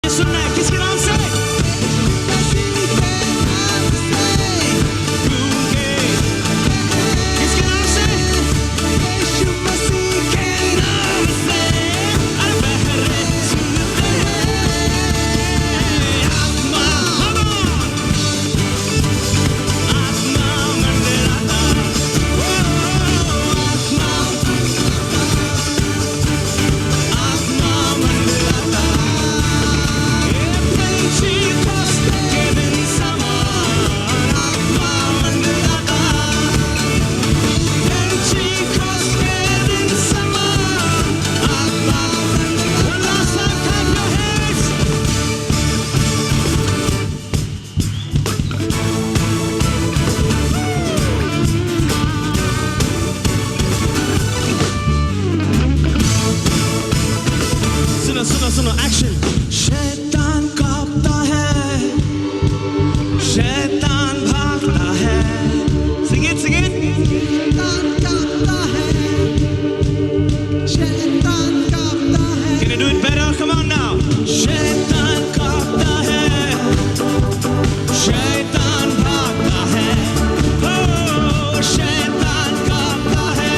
सुनना है किसके नाम से? किसके नाम से? यीशु मसीह के नाम से। अरे बहरे सुनते हैं आत्मा, आत्मा मंडराता, आत्मा मंडराता। Pentecost given someone, आत्मा मंडराता। Pentecost given someone, आत्मा मंडराता। One last time, clap your hands. सुनो सुनो सुनो, एक्शन। शैतान कांपता है, शैतान भागता है। Sing it, sing it. शैतान कांपता है, शैतान कांपता है। Can you do it better? Come on now. शैतान कांपता है, शैतान भागता है। Oh, शैतान कांपता है,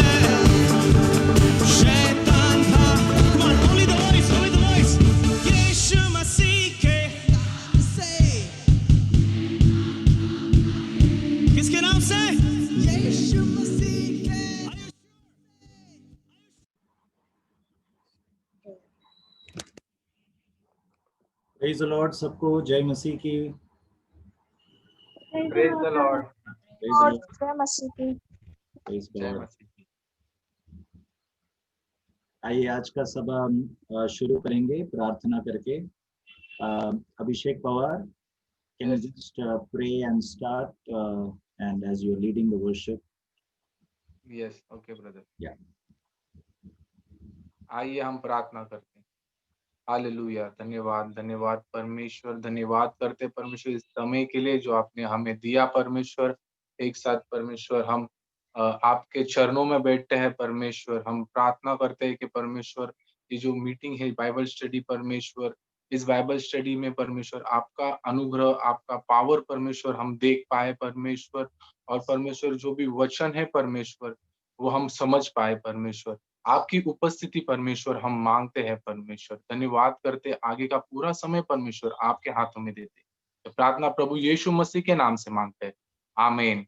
शैतान भाग। Come on, only the voice, only the voice. यीशु मसीह के नाम से। किसके नाम से? यीशु मसीह के। Praise the Lord. सबको जय मसीह की। Praise the Lord. Praise the Lord. जय मसीह की। प्रेज जय गॉड। मसीह की। आइए आज का सभा हम शुरू करेंगे प्रार्थना करके। Abhishek Pawar, can you just pray and start and as you are leading the worship. Yes, okay brother. या आइए हम प्रार्थना करते हैं। हालेलुया। धन्यवाद धन्यवाद परमेश्वर, धन्यवाद करते परमेश्वर इस समय के लिए जो आपने हमें दिया परमेश्वर। एक साथ परमेश्वर हम आपके चरणों में बैठते हैं परमेश्वर। हम प्रार्थना करते हैं कि परमेश्वर ये जो मीटिंग है बाइबल स्टडी परमेश्वर, इस बाइबल स्टडी में परमेश्वर आपका अनुग्रह, आपका पावर परमेश्वर हम देख पाए परमेश्वर। और परमेश्वर जो भी वचन है परमेश्वर वो हम समझ पाए परमेश्वर। आपकी उपस्थिति परमेश्वर हम मांगते हैं परमेश्वर। धन्यवाद करते, आगे का पूरा समय परमेश्वर आपके हाथों में देते। तो प्रार्थना प्रभु यीशु मसीह के नाम से मांगते हैं, आमीन।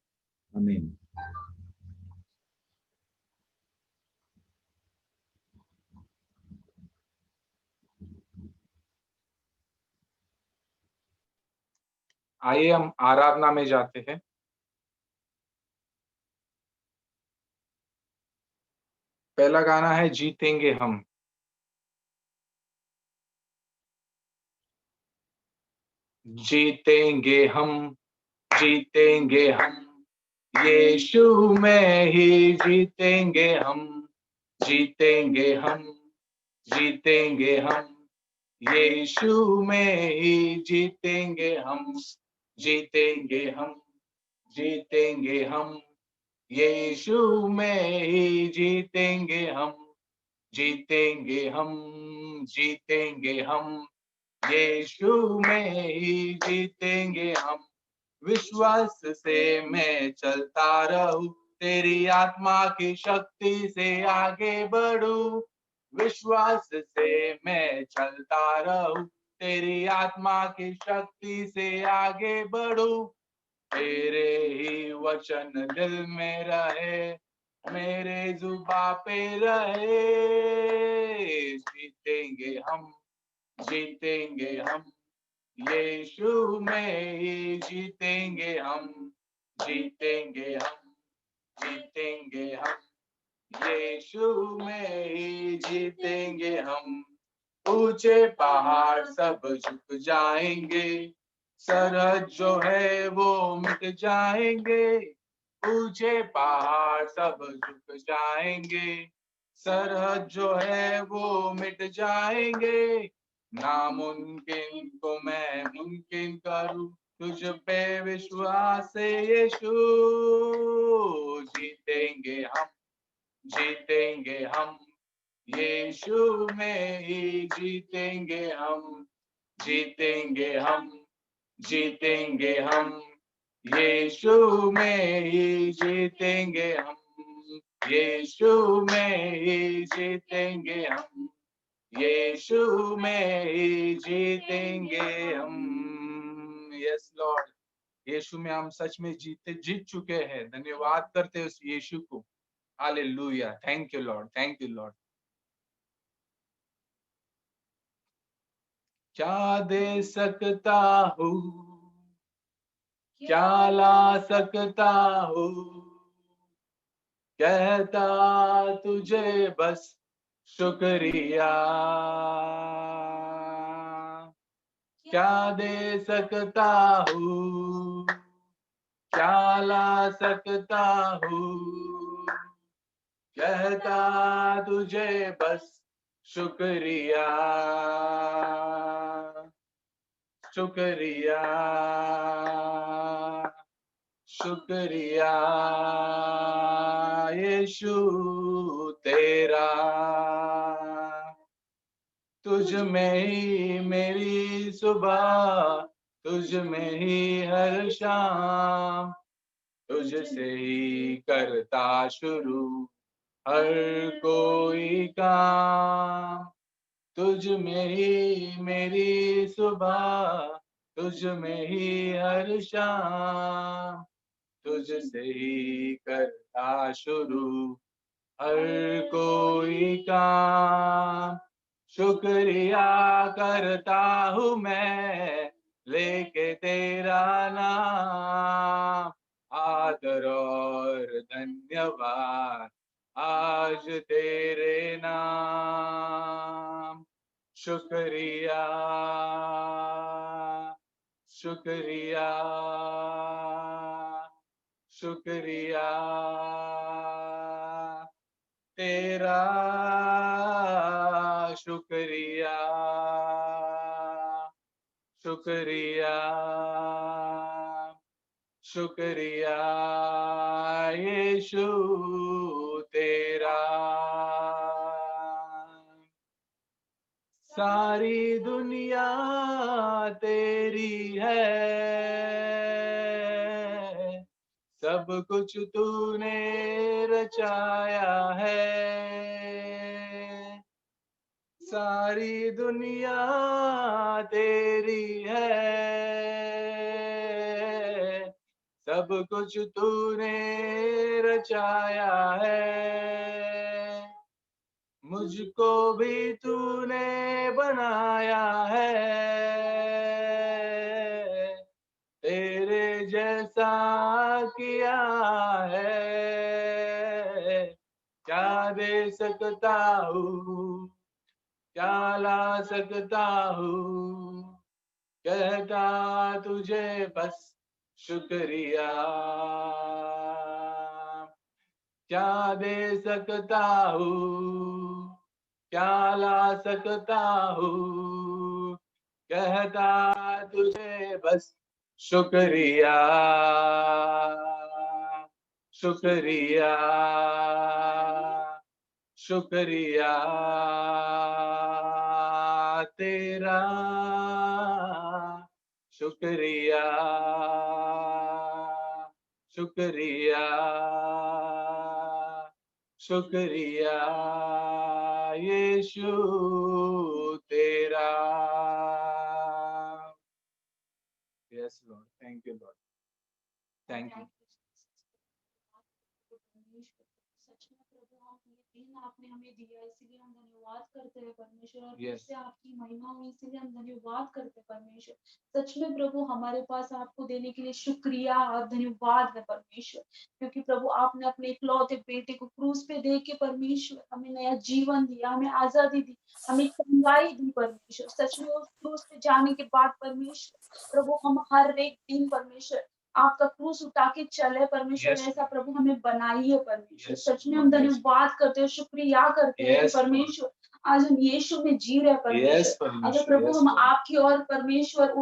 आमीन। आइए हम आराधना में जाते हैं। पहला गाना है जीतेंगे हम। जीतेंगे हम, जीतेंगे हम, यीशु में ही जीतेंगे हम। जीतेंगे हम, जीतेंगे हम, यीशु में ही जीतेंगे हम। जीतेंगे हम, जीतेंगे हम, यीशु में ही जीतेंगे हम। जीतेंगे हम, जीतेंगे हम, यीशु में ही जीतेंगे हम। विश्वास से मैं चलता रहूं, तेरी आत्मा की शक्ति से आगे बढ़ूं। विश्वास से मैं चलता रहूं, तेरी आत्मा की शक्ति से आगे बढ़ूं। तेरे ही वचन दिल में रहे, मेरे जुबा पे रहे। जीतेंगे हम, जीतेंगे हम, यीशु में ही जीतेंगे हम। जीतेंगे हम, जीतेंगे हम, यीशु में ही जीतेंगे हम। ऊंचे पहाड़ सब झुक जाएंगे, सरहद जो है वो मिट जाएंगे। ऊंचे पहाड़ सब झुक जाएंगे, सरहद जो है वो मिट जाएंगे। नामुमकिन को मैं मुमकिन करूं, तुझ पे विश्वास है यीशु। जीतेंगे हम, जीतेंगे हम, यीशु में ही जीतेंगे हम। जीतेंगे हम, जीतेंगे हम, यीशु में ही जीतेंगे हम, यीशु में ही जीतेंगे हम, यीशु में ही जीतेंगे हम। यस लॉर्ड, यीशु में हम सच में जीत चुके हैं। धन्यवाद करते हैं उस यीशु को। Hallelujah, thank you Lord, thank you Lord. क्या दे सकता हूँ, क्या ला सकता हूँ, कहता तुझे बस शुक्रिया। क्या दे सकता हूँ, क्या ला सकता हूँ, कहता तुझे बस शुक्रिया, शुक्रिया, शुक्रिया यीशु तेरा। तुझ में ही मेरी सुबह, तुझ में ही हर शाम, तुझसे ही करता शुरू हर कोई काम। तुझ में ही मेरी सुबह, तुझ में ही हर शाम, तुझसे ही करता शुरू हर कोई काम। शुक्रिया करता हूँ मैं लेके तेरा नाम, आदर और धन्यवाद आज तेरे नाम। शुक्रिया, शुक्रिया, शुक्रिया तेरा, शुक्रिया, शुक्रिया, शुक्रिया यीशु तेरा। सारी दुनिया तेरी है, सब कुछ तूने रचाया है। सारी दुनिया तेरी है, सब कुछ तूने रचाया है। मुझको भी तूने बनाया है, तेरे जैसा किया है। क्या दे सकता हूँ, क्या ला सकता हूँ, कहता तुझे बस शुक्रिया। क्या दे सकता हूँ, क्या ला सकता हूँ, कहता तुझे बस शुक्रिया, शुक्रिया, शुक्रिया तेरा, शुक्रिया, शुक्रिया, शुक्रिया यीशु तेरा। Yes Lord, thank you Lord, thank you. सच में प्रभु, हम ये दिन आपने हमें दिया इसीलिए हम धन्यवाद करते हैं परमेश्वर, और Yes. इससे आपकी महिमा हुई इसीलिए हम धन्यवाद करते हैं परमेश्वर। सच में प्रभु, हमारे पास आपको देने के लिए शुक्रिया और धन्यवाद है परमेश्वर, क्योंकि प्रभु आपने अपने इकलौते बेटे को क्रूस पे दे के परमेश्वर हमें नया जीवन दिया, हमें आजादी दी, हमें चंगाई दी परमेश्वर। सच में उस क्रूस पे जाने के बाद परमेश्वर प्रभु, हम हर एक दिन परमेश्वर आपका क्रूस उठा के चले परमेश्वर, Yes. ऐसा प्रभु हमें बनाइए परमेश्वर। Yes. सच में हम Yes. धन्यवाद करते हैं, शुक्रिया करते हैं Yes. परमेश्वर। आज हम यीशु में जी रहे हैं Yes, परमेश्वर। अगर परमेश्वर, प्रभु yes, हम Lord. आपकी और परमेश्वर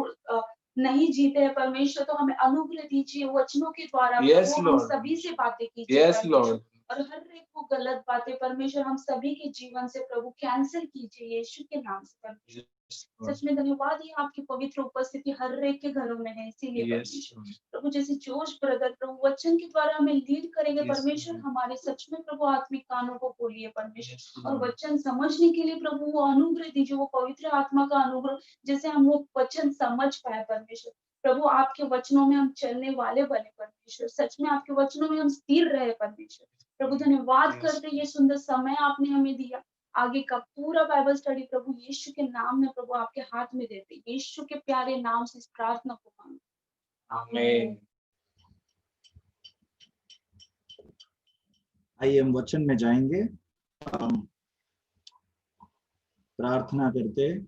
नहीं जीते हैं परमेश्वर, तो हमें अनुग्रह दीजिए वचनों के द्वारा Yes, प्रभु, हम Lord. सभी से बातें कीजिए Yes, परमेश्वर। Lord. और हर एक को गलत बातें परमेश्वर हम सभी के जीवन से प्रभु कैंसिल कीजिए यीशु के नाम से परमेश्वर। सच में धन्यवाद, ये आपकी पवित्र उपस्थिति हर एक के घरों में है, इसीलिए Yes, परमेश्वर Lord. प्रभु जैसे जोश ब्रदर प्रभु वचन के द्वारा हमें लीड करेंगे Yes, परमेश्वर, Lord. हमारे सच में प्रभु आत्मिक कानों को खोलिए परमेश्वर, Yes, और Lord. वचन समझने के लिए प्रभु वो अनुग्रह दीजिए, वो पवित्र आत्मा का अनुग्रह, जैसे हम वो वचन समझ पाए परमेश्वर। प्रभु आपके वचनों में हम चलने वाले बने परमेश्वर, सच में आपके वचनों में हम स्थिर रहे परमेश्वर। प्रभु धन्यवाद Yes. करते ये सुंदर समय आपने हमें दिया, आगे का पूरा बाइबल स्टडी प्रभु यीशु के नाम में प्रभु आपके हाथ में देते, यीशु के प्यारे नाम से इस प्रार्थना को मांगते। Amen. आइए हम वचन में जाएंगे। हम प्रार्थना करते।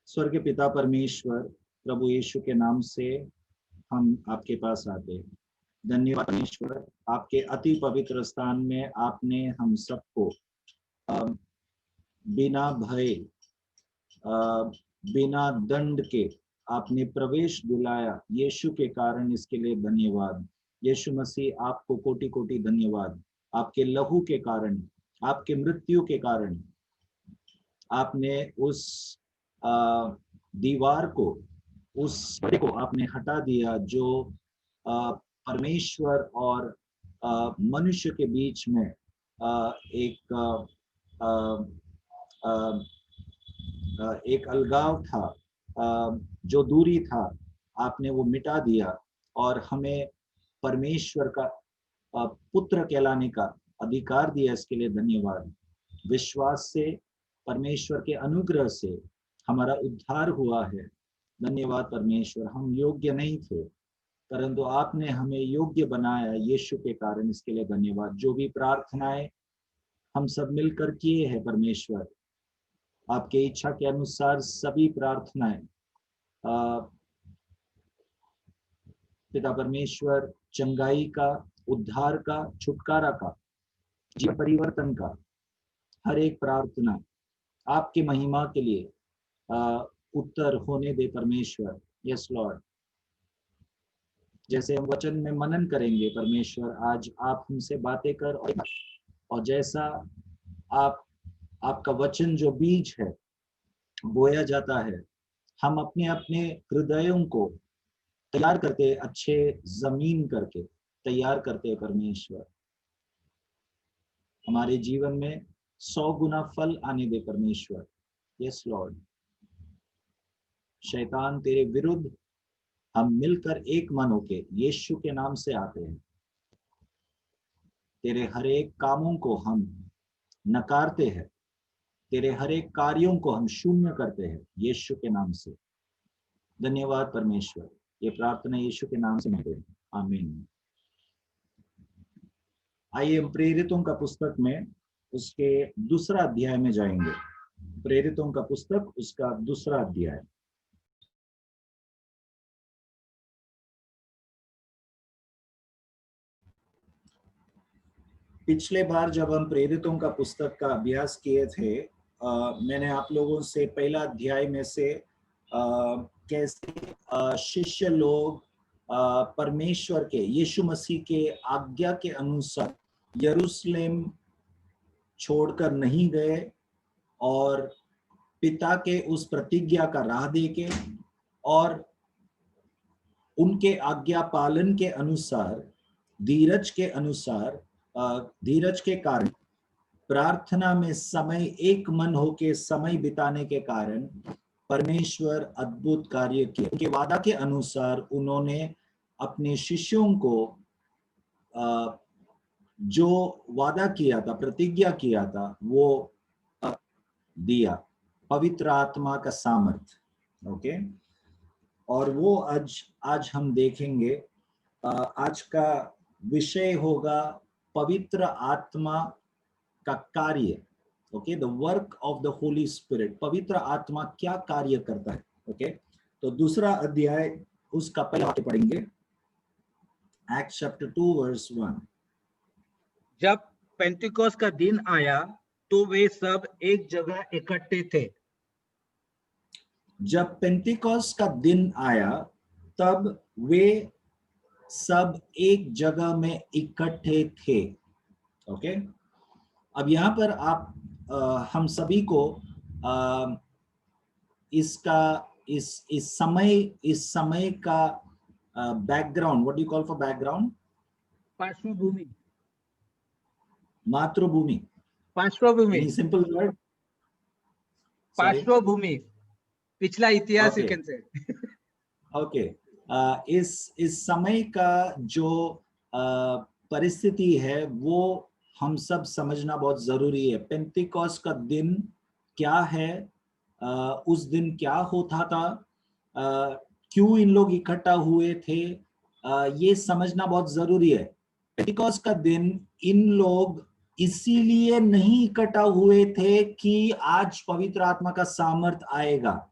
स्वर्ग पिता परमेश्वर, प्रभु यीशु के नाम से हम आपके पास आते हैं। धन्यवाद परमेश्वर, आपके अति पवित्र स्थान में आपने हम सबको बिना भय, बिना दंड के आपने प्रवेश दिलाया। यीशु के कारण इसके लिए धन्यवाद। यीशु मसीह, आपको कोटि कोटि धन्यवाद। आपके लहू के कारण, आपके मृत्यु के कारण आपने उस दीवार को, उस को आपने हटा दिया जो परमेश्वर और मनुष्य के बीच में एक अलगाव था, जो दूरी था, आपने वो मिटा दिया और हमें परमेश्वर का पुत्र कहलाने का अधिकार दिया। इसके लिए धन्यवाद। विश्वास से, परमेश्वर के अनुग्रह से हमारा उद्धार हुआ है। धन्यवाद परमेश्वर। हम योग्य नहीं थे, परंतु आपने हमें योग्य बनाया यीशु के कारण। इसके लिए धन्यवाद। जो भी प्रार्थनाएं हम सब मिलकर किए हैं परमेश्वर, आपके इच्छा के अनुसार सभी प्रार्थनाएं पिता परमेश्वर, चंगाई का, उद्धार का, छुटकारा का, जीवन परिवर्तन का, हर एक प्रार्थना आपकी महिमा के लिए उत्तर होने दे परमेश्वर। Yes Lord. जैसे हम वचन में मनन करेंगे परमेश्वर, आज आप हमसे बातें कर, और जैसा आपका वचन जो बीज है बोया जाता है, हम अपने अपने हृदयों को तैयार करते, अच्छे जमीन करके तैयार करते परमेश्वर। हमारे जीवन में 100 गुना फल आने दे परमेश्वर। Yes Lord. शैतान तेरे विरुद्ध हम मिलकर एक मन होके यीशु के नाम से आते हैं। तेरे हर एक कामों को हम नकारते हैं, तेरे हर एक कार्यों को हम शून्य करते हैं यीशु के नाम से। धन्यवाद परमेश्वर। ये प्रार्थना यीशु के नाम से मांगते हैं। आमीन। आइए हम प्रेरितों का पुस्तक में उसके दूसरा अध्याय में जाएंगे। प्रेरितों का पुस्तक, उसका दूसरा अध्याय। पिछले बार जब हम प्रेरितों का पुस्तक का अभ्यास किए थे, मैंने आप लोगों से पहला अध्याय में से कैसे शिष्य लोग परमेश्वर के, यीशु मसीह के आज्ञा के अनुसार यरूशलेम छोड़कर नहीं गए और पिता के उस प्रतिज्ञा का राह देके और उनके आज्ञा पालन के अनुसार, धीरज के अनुसार, धीरज के कारण, प्रार्थना में समय एक मन होके समय बिताने के कारण परमेश्वर अद्भुत कार्य किए। उनके वादा के अनुसार उन्होंने अपने शिष्यों को जो वादा किया था, प्रतिज्ञा किया था, वो दिया, पवित्र आत्मा का सामर्थ। ओके। और वो आज हम देखेंगे। आज का विषय होगा पवित्र आत्मा का कार्य। Okay, the work of the Holi spirit. पवित्र आत्मा क्या कार्य करता है। ओके, तो दूसरा अध्याय उसका पहला वाक्य पढ़ेंगे, एक्ट्स चैप्टर 2 वर्स 1। जब पेंटिकोस्ट का दिन आया तो वे सब एक जगह इकट्ठे थे। जब पेंटिकोस्ट का दिन आया तब वे सब एक जगह में इकट्ठे थे। ओके, अब यहाँ पर आप हम सभी को इसका इस समय का background, what do you call for background? पार्श्वभूमि, मातृभूमि, पार्श्वभूमि, एनी सिंपल वर्ड? सॉरी, पार्श्वभूमि, पिछला इतिहास, यू कैन से। ओके। इस समय का जो परिस्थिति है वो हम सब समझना बहुत जरूरी है। पेंटिकॉस्ट का दिन क्या है, उस दिन क्या होता था, क्यों इन लोग इकट्ठा हुए थे, ये समझना बहुत जरूरी है। पेंटिकॉस्ट का दिन इन लोग इसीलिए नहीं इकट्ठा हुए थे कि आज पवित्र आत्मा का सामर्थ आएगा।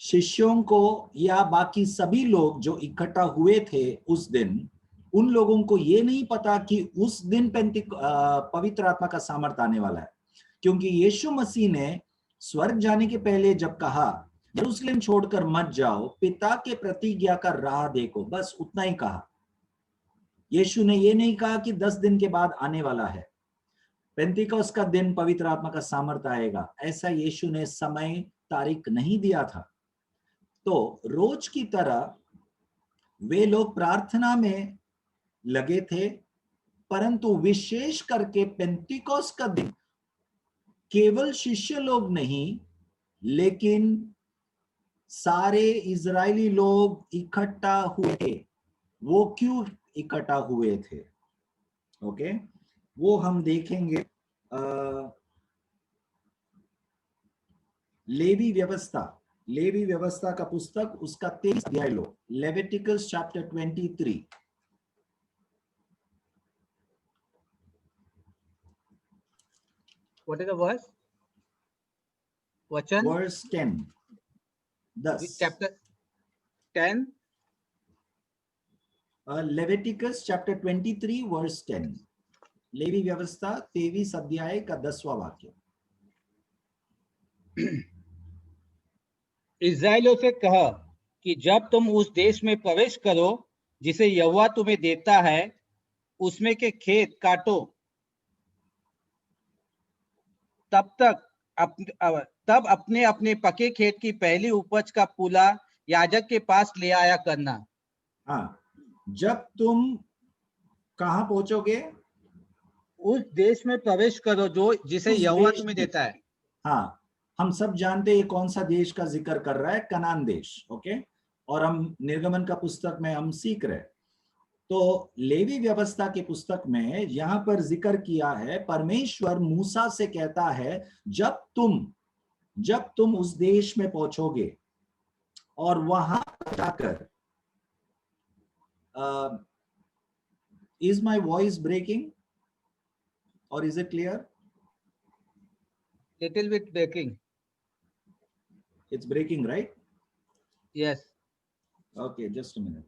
शिष्यों को या बाकी सभी लोग जो इकट्ठा हुए थे उस दिन, उन लोगों को ये नहीं पता कि उस दिन पवित्र आत्मा का सामर्थ आने वाला है, क्योंकि यीशु मसीह ने स्वर्ग जाने के पहले जब कहा यरूशलेम छोड़कर मत जाओ, पिता के प्रतिज्ञा का राह देखो, बस उतना ही कहा। यीशु ने ये नहीं कहा कि 10 दिन के बाद आने वाला है, पेंतिकोस्त का दिन पवित्र आत्मा का सामर्थ आएगा, ऐसा यीशु ने समय तारीख नहीं दिया था। तो रोज की तरह वे लोग प्रार्थना में लगे थे, परंतु विशेष करके पेंतिकोस्त का दिन केवल शिष्य लोग नहीं, लेकिन सारे इजरायली लोग इकट्ठा हुए थे। वो क्यों इकट्ठा हुए थे? ओके, वो हम देखेंगे लेवी व्यवस्था का पुस्तक, उसका 23 अध्याय लो, Leviticus chapter 23। What is the verse? वचन, verse 10, 10, chapter 10, Leviticus chapter 23 verse 10, लेवी व्यवस्था 23 अध्याय का 10वां वाक्य। इस्राएलियों से कहा कि जब तुम उस देश में प्रवेश करो जिसे यहोवा तुम्हें देता है, उसमें के खेत काटो, तब अपने अपने पके खेत की पहली उपज का पूला याजक के पास ले आया करना। हाँ, जब तुम कहाँ पहुंचोगे? उस देश में प्रवेश करो जो जिसे यहोवा तुम्हें देता है। हाँ, हम सब जानते हैं ये कौन सा देश का जिक्र कर रहा है, कनान देश। ओके, और हम निर्गमन का पुस्तक में हम सीख रहे। तो लेवी व्यवस्था के पुस्तक में यहां पर जिक्र किया है, परमेश्वर मूसा से कहता है जब तुम उस देश में पहुंचोगे और वहां जाकर, इज माई वॉइस ब्रेकिंग और is it clear? Little bit breaking. It's breaking, right? Yes. Okay, just a minute.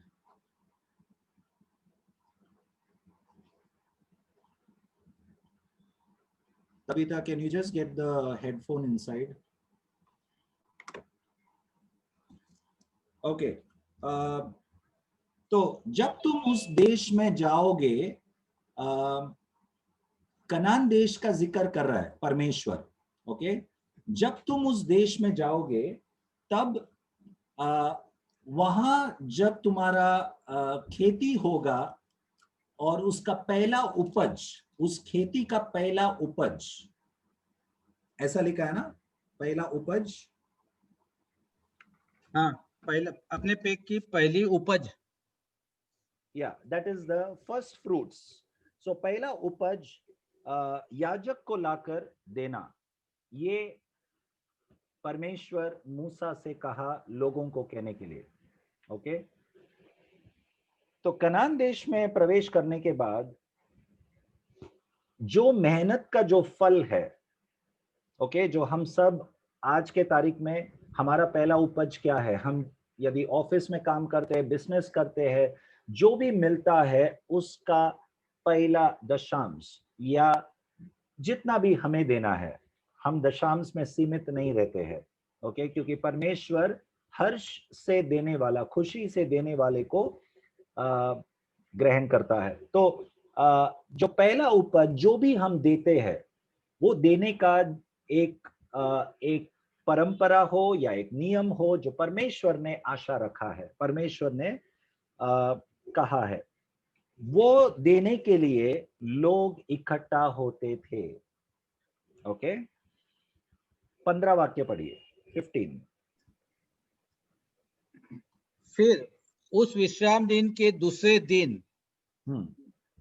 Tabitha, can you just get the headphone inside? Okay. तो जब तुम उस देश में जाओगे, कनान देश का जिक्र कर रहा है परमेश्वर। ओके, जब तुम उस देश में जाओगे तब वहां जब तुम्हारा खेती होगा और उसका पहला उपज, उस खेती का पहला उपज, ऐसा लिखा है ना, पहला उपज। हाँ, पहला अपने पेट की पहली उपज। या that is the first fruits. So पहला उपज याजक को लाकर देना, ये परमेश्वर मूसा से कहा लोगों को कहने के लिए। ओके, तो कनान देश में प्रवेश करने के बाद जो मेहनत का जो फल है, ओके, जो हम सब आज के तारीख में हमारा पहला उपज क्या है, हम यदि ऑफिस में काम करते हैं, बिजनेस करते हैं, जो भी मिलता है उसका पहला दशांश या जितना भी हमें देना है, हम दशांश में सीमित नहीं रहते हैं। ओके, क्योंकि परमेश्वर हर्ष से देने वाला, खुशी से देने वाले को ग्रहण करता है। तो जो पहला उपज जो भी हम देते हैं, वो देने का एक परंपरा हो या एक नियम हो जो परमेश्वर ने आशा रखा है, परमेश्वर ने कहा है, वो देने के लिए लोग इकट्ठा होते थे। ओके, 15 वाक्य पढ़िए, 15। फिर उस विश्राम दिन के दूसरे दिन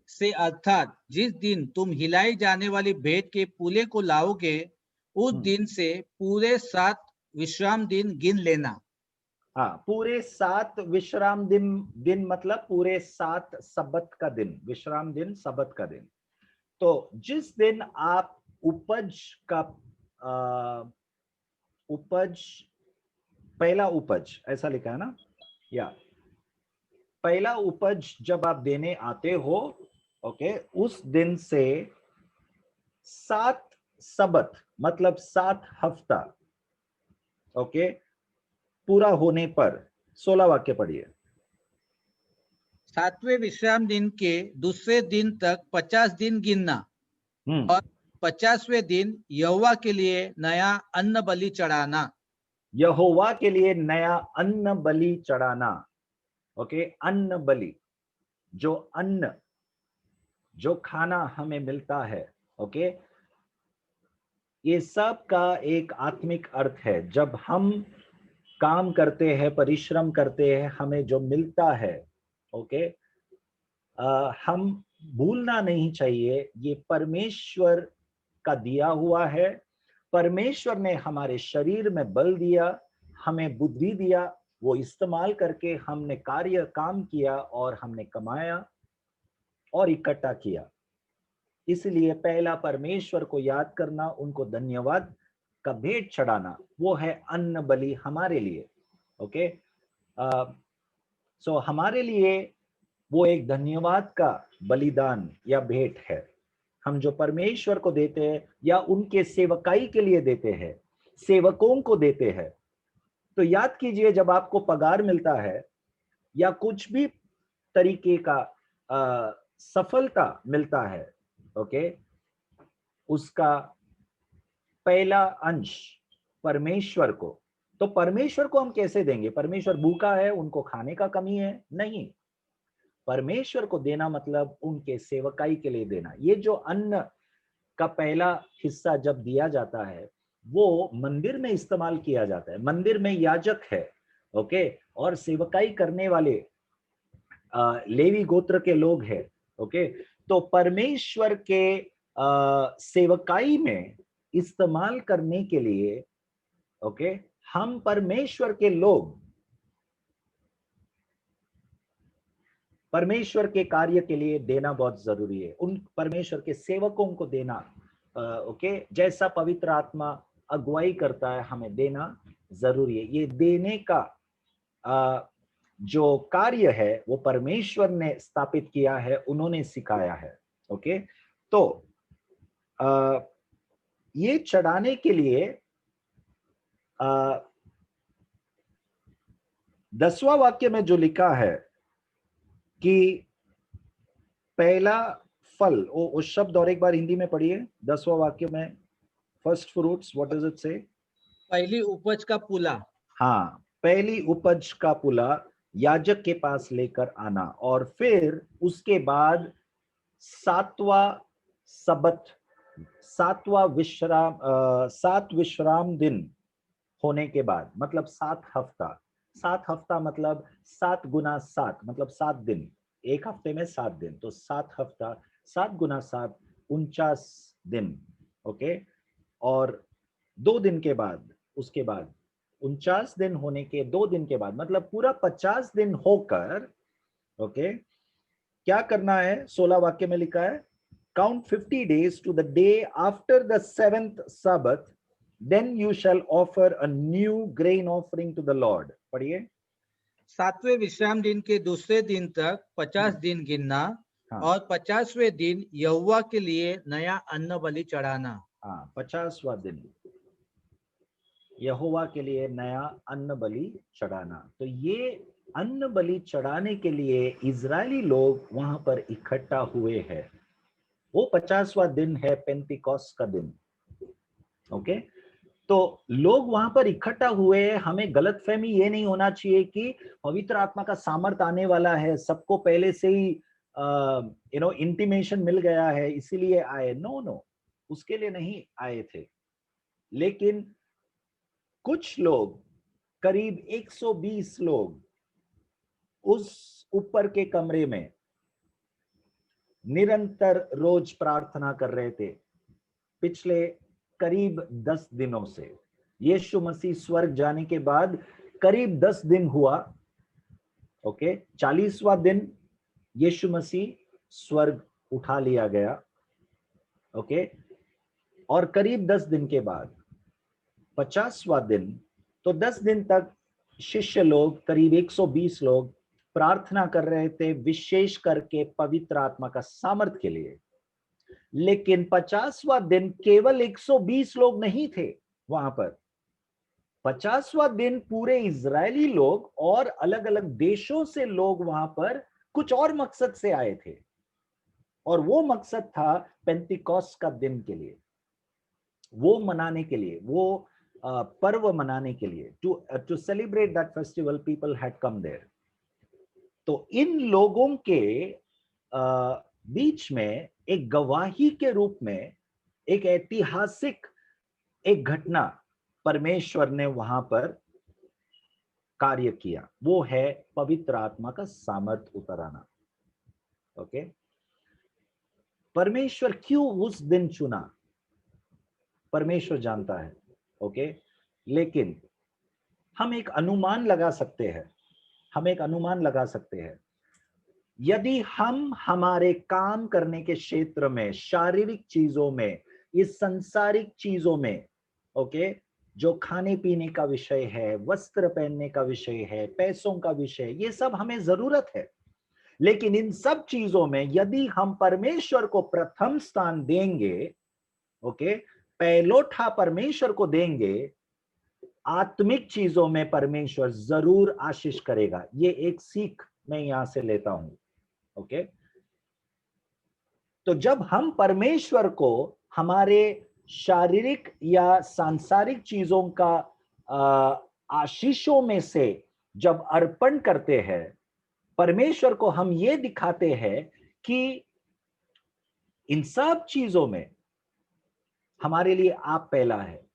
से, अर्थात जिस दिन तुम हिलाई जाने वाली भेंट के पूले को लाओगे, उस दिन से पूरे 7 विश्राम दिन गिन लेना। हाँ, पूरे 7 विश्राम दिन मतलब पूरे 7 सबत का दिन, विश्राम दिन सबत का दिन। तो जिस दिन आप उपज पहला उपज, ऐसा लिखा है ना, या पहला उपज जब आप देने आते हो, ओके, उस दिन से 7 सबत मतलब 7 हफ्ता, ओके, पूरा होने पर 16 वाक्य पढ़िए। 7वें विश्राम दिन के दूसरे दिन तक 50 दिन गिनना, और 50वें दिन यहोवा के लिए नया अन्न बलि चढ़ाना। यहोवा के लिए नया अन्न बलि चढ़ाना। ओके, अन्न बलि, जो अन्न, जो खाना हमें मिलता है, ओके, ये सब का एक आत्मिक अर्थ है। जब हम काम करते हैं, परिश्रम करते हैं, हमें जो मिलता है, ओके, हम भूलना नहीं चाहिए, ये परमेश्वर का दिया हुआ है। परमेश्वर ने हमारे शरीर में बल दिया, हमें बुद्धि दिया, वो इस्तेमाल करके हमने काम किया और हमने कमाया और इकट्ठा किया। इसलिए पहला परमेश्वर को याद करना, उनको धन्यवाद का भेंट चढ़ाना, वो है अन्न बलि हमारे लिए। ओके, सो हमारे लिए वो एक धन्यवाद का बलिदान या भेंट है, हम जो परमेश्वर को देते हैं या उनके सेवकाई के लिए देते हैं, सेवकों को देते हैं। तो याद कीजिए, जब आपको पगार मिलता है या कुछ भी तरीके का सफलता मिलता है, ओके, उसका पहला अंश परमेश्वर को, तो परमेश्वर को हम कैसे देंगे? परमेश्वर भूखा है, उनको खाने का कमी है? नहीं, परमेश्वर को देना मतलब उनके सेवकाई के लिए देना। ये जो अन्न का पहला हिस्सा जब दिया जाता है, वो मंदिर में इस्तेमाल किया जाता है। मंदिर में याजक है, ओके, और सेवकाई करने वाले लेवी गोत्र के लोग हैं, ओके। तो परमेश्वर के सेवकाई में इस्तेमाल करने के लिए, ओके, हम परमेश्वर के लोग, परमेश्वर के कार्य के लिए देना बहुत जरूरी है। उन परमेश्वर के सेवकों को देना, ओके, जैसा पवित्र आत्मा अगुवाई करता है, हमें देना जरूरी है। ये देने का जो कार्य है वो परमेश्वर ने स्थापित किया है, उन्होंने सिखाया है। ओके, तो ये चढ़ाने के लिए 10वां वाक्य में जो लिखा है कि पहला फल, वो शब्द और एक बार हिंदी में पढ़िए, 10वां वाक्य में, first fruits, what does it से? पहली उपज का पुला। हाँ, पहली उपज का पुला याजक के पास लेकर आना, और फिर उसके बाद 7वां सबत, 7 विश्राम दिन होने के बाद, मतलब 7 हफ्ता, 7 हफ्ता मतलब 7 गुना 7 मतलब 7 दिन, एक हफ्ते में 7 दिन, तो 7 हफ्ता, 7 गुना 7 49 दिन, ओके। और 2 दिन के बाद, उसके बाद 49 दिन होने के 2 दिन के बाद, मतलब पूरा 50 दिन होकर, ओके, क्या करना है? 16 वाक्य में लिखा है, count 50 days to the day after the 7th Sabbath, then you shall offer a new grain offering to the Lord. पढ़िए। 7वें विश्राम दिन के दूसरे दिन तक 50 दिन गिनना, और 50वें दिन यहोवा के लिए नया अन्न बलि चढ़ाना। हाँ, 50वां दिन यहोवा के लिए नया अन्न बलि चढ़ाना। तो ये अन्न बलि चढ़ाने के लिए इजरायली लोग वहां पर इकट्ठा हुए हैं। वो 50वां दिन है, पेंतिकोस्त का दिन, ओके। तो लोग वहां पर इकट्ठा हुए, हमें गलतफहमी ये नहीं होना चाहिए कि पवित्र आत्मा का सामर्थ आने वाला है, सबको पहले से ही इंटीमेशन मिल गया है इसीलिए आए। नो नो, उसके लिए नहीं आए थे। लेकिन कुछ लोग, करीब 120 लोग उस ऊपर के कमरे में निरंतर रोज प्रार्थना कर रहे थे पिछले करीब 10 दिनों से। यीशु मसीह स्वर्ग जाने के बाद करीब 10 दिन हुआ। ओके, 40वां दिन यीशु मसीह स्वर्ग उठा लिया गया। ओके, और करीब 10 दिन के बाद 50वां दिन, तो 10 दिन तक शिष्य लोग, करीब 120 लोग प्रार्थना कर रहे थे, विशेष करके पवित्र आत्मा का सामर्थ के लिए। लेकिन 50वां दिन केवल 120 लोग नहीं थे वहां पर। 50वां दिन पूरे इजरायली लोग और अलग अलग देशों से लोग वहां पर कुछ और मकसद से आए थे, और वो मकसद था पेंतिकोस्त का दिन के लिए, वो मनाने के लिए, वो पर्व मनाने के लिए, to celebrate that festival, people had come there. तो इन लोगों के बीच में एक गवाही के रूप में एक ऐतिहासिक एक घटना परमेश्वर ने वहां पर कार्य किया, वो है पवित्र आत्मा का सामर्थ उतर आना। ओके, परमेश्वर क्यों उस दिन चुना, परमेश्वर जानता है। ओके, लेकिन हम एक अनुमान लगा सकते हैं, हम एक अनुमान लगा सकते हैं। यदि हम हमारे काम करने के क्षेत्र में, शारीरिक चीजों में, इस संसारिक चीजों में, ओके, जो खाने पीने का विषय है, वस्त्र पहनने का विषय है, पैसों का विषय, ये सब हमें जरूरत है। लेकिन इन सब चीजों में यदि हम परमेश्वर को प्रथम स्थान देंगे, ओके, पहलोठा परमेश्वर को देंगे, आत्मिक चीजों में परमेश्वर जरूर आशीष करेगा। ये एक सीख मैं यहां से लेता हूं। ओके, तो जब हम परमेश्वर को हमारे शारीरिक या सांसारिक चीजों का आशीषों में से जब अर्पण करते हैं, परमेश्वर को हम ये दिखाते हैं कि इन सब चीजों में हमारे लिए आप पहला है।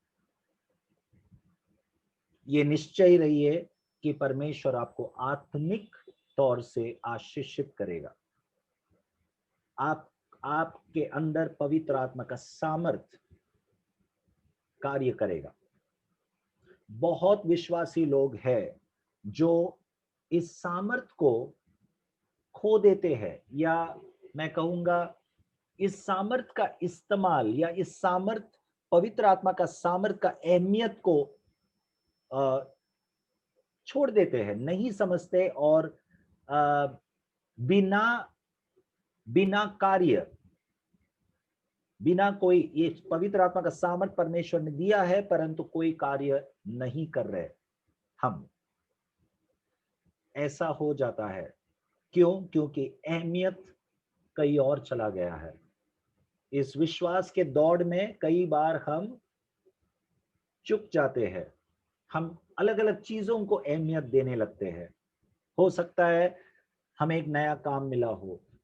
ये निश्चय रहिए कि परमेश्वर आपको आत्मिक तौर से आशीषित करेगा। आपके अंदर पवित्र आत्मा का सामर्थ कार्य करेगा। बहुत विश्वासी लोग हैं जो इस सामर्थ को खो देते हैं, या मैं कहूंगा इस सामर्थ का इस्तेमाल, या इस सामर्थ, पवित्र आत्मा का सामर्थ का अहमियत को छोड़ देते हैं, नहीं समझते, और बिना कार्य, बिना कोई, ये पवित्र आत्मा का सामर्थ परमेश्वर ने दिया है परंतु कोई कार्य नहीं कर रहे हम, ऐसा हो जाता है। क्यों? क्योंकि अहमियत कहीं और चला गया है। इस विश्वास के दौड़ में कई बार हम चुक जाते हैं, हम अलग अलग चीजों को अहमियत देने लगते हैं। हो सकता है हमें एक नया काम मिला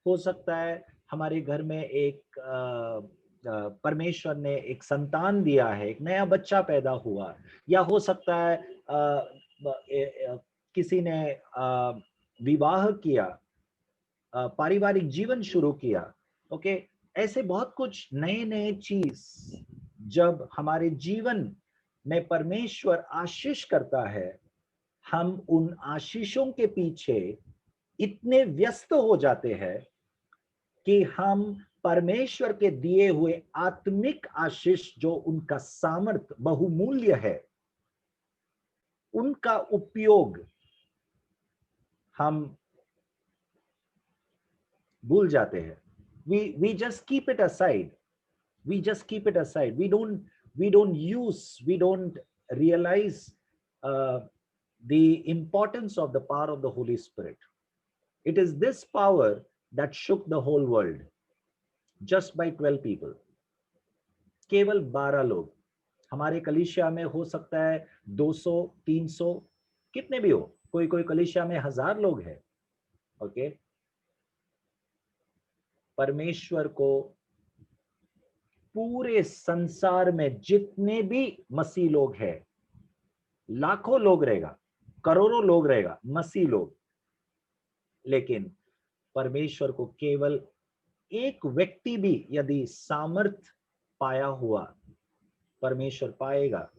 हो सकता है हमारे घर में एक परमेश्वर ने एक संतान दिया है, एक नया बच्चा पैदा हुआ, या हो सकता है किसी ने विवाह किया, पारिवारिक जीवन शुरू किया। ओके, ऐसे बहुत कुछ नए नए चीज जब हमारे जीवन में परमेश्वर आशीष करता है, हम उन आशीषों के पीछे इतने व्यस्त हो जाते हैं कि हम परमेश्वर के दिए हुए आत्मिक आशीष, जो उनका सामर्थ बहुमूल्य है, उनका उपयोग हम भूल जाते हैं। We just keep it aside. We just keep it aside. We don't realize the importance of the power of the Holy Spirit. It is this power that shook the whole world just by 12 people. केवल 12 लोग हमारे कलीसिया में हो सकता है 200, 300, कितने भी हो, कोई कोई कलीसिया में 1000 लोग हैं। ओके, परमेश्वर को पूरे संसार में जितने भी मसीह लोग हैं, लाखों लोग रहेगा, करोड़ों लोग रहेगा, मसीह लोग, लेकिन परमेश्वर को केवल एक व्यक्ति भी यदि सामर्थ पाया हुआ परमेश्वर पाएगा,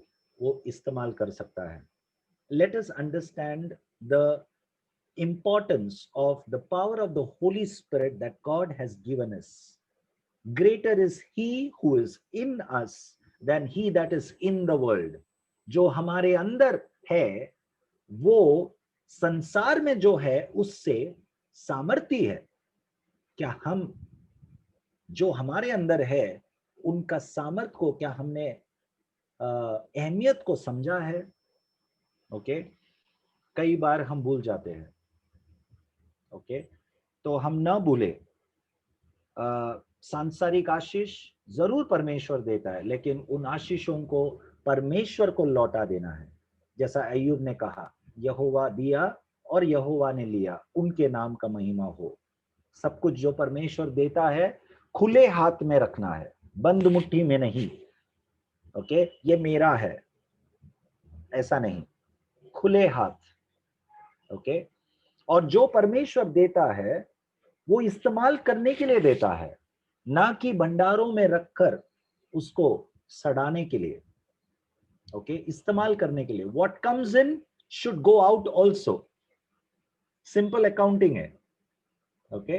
वो इस्तेमाल कर सकता है। Let us understand the importance of the power of the Holy Spirit that God has given us. Greater is He who is in us than he that is in the world. जो हमारे अंदर है वो संसार में जो है उससे सामर्थी है। क्या हम जो हमारे अंदर है उनका सामर्थ को क्या हमने अहमियत को समझा है? ओके, कई बार हम भूल जाते हैं। ओके, तो हम ना भूले, सांसारिक आशीष जरूर परमेश्वर देता है, लेकिन उन आशीषों को परमेश्वर को लौटा देना है। जैसा अय्यूब ने कहा, यहोवा दिया और यहोवा ने लिया, उनके नाम का महिमा हो। सब कुछ जो परमेश्वर देता है खुले हाथ में रखना है, बंद मुट्ठी में नहीं। ओके, ये मेरा है ऐसा नहीं, खुले हाथ। ओके, और जो परमेश्वर देता है वो इस्तेमाल करने के लिए देता है, ना कि भंडारों में रखकर उसको सड़ाने के लिए। ओके, इस्तेमाल करने के लिए। What comes in should go out also. Simple accounting है। Okay,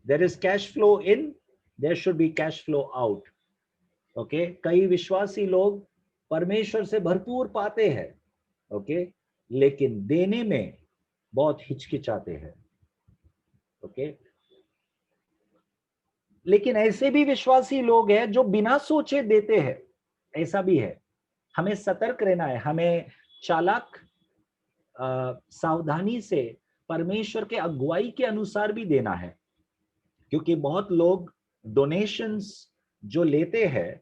there is cash flow in, there should be cash flow out. Okay, कई विश्वासी लोग परमेश्वर से भरपूर पाते हैं, ओके, लेकिन देने में बहुत हिचकिचाते हैं। ओके, लेकिन ऐसे भी विश्वासी लोग हैं जो बिना सोचे देते हैं, ऐसा भी है। हमें सतर्क रहना है, हमें चालाक सावधानी से परमेश्वर के अगुवाई के अनुसार भी देना है, क्योंकि बहुत लोग डोनेशंस जो लेते हैं,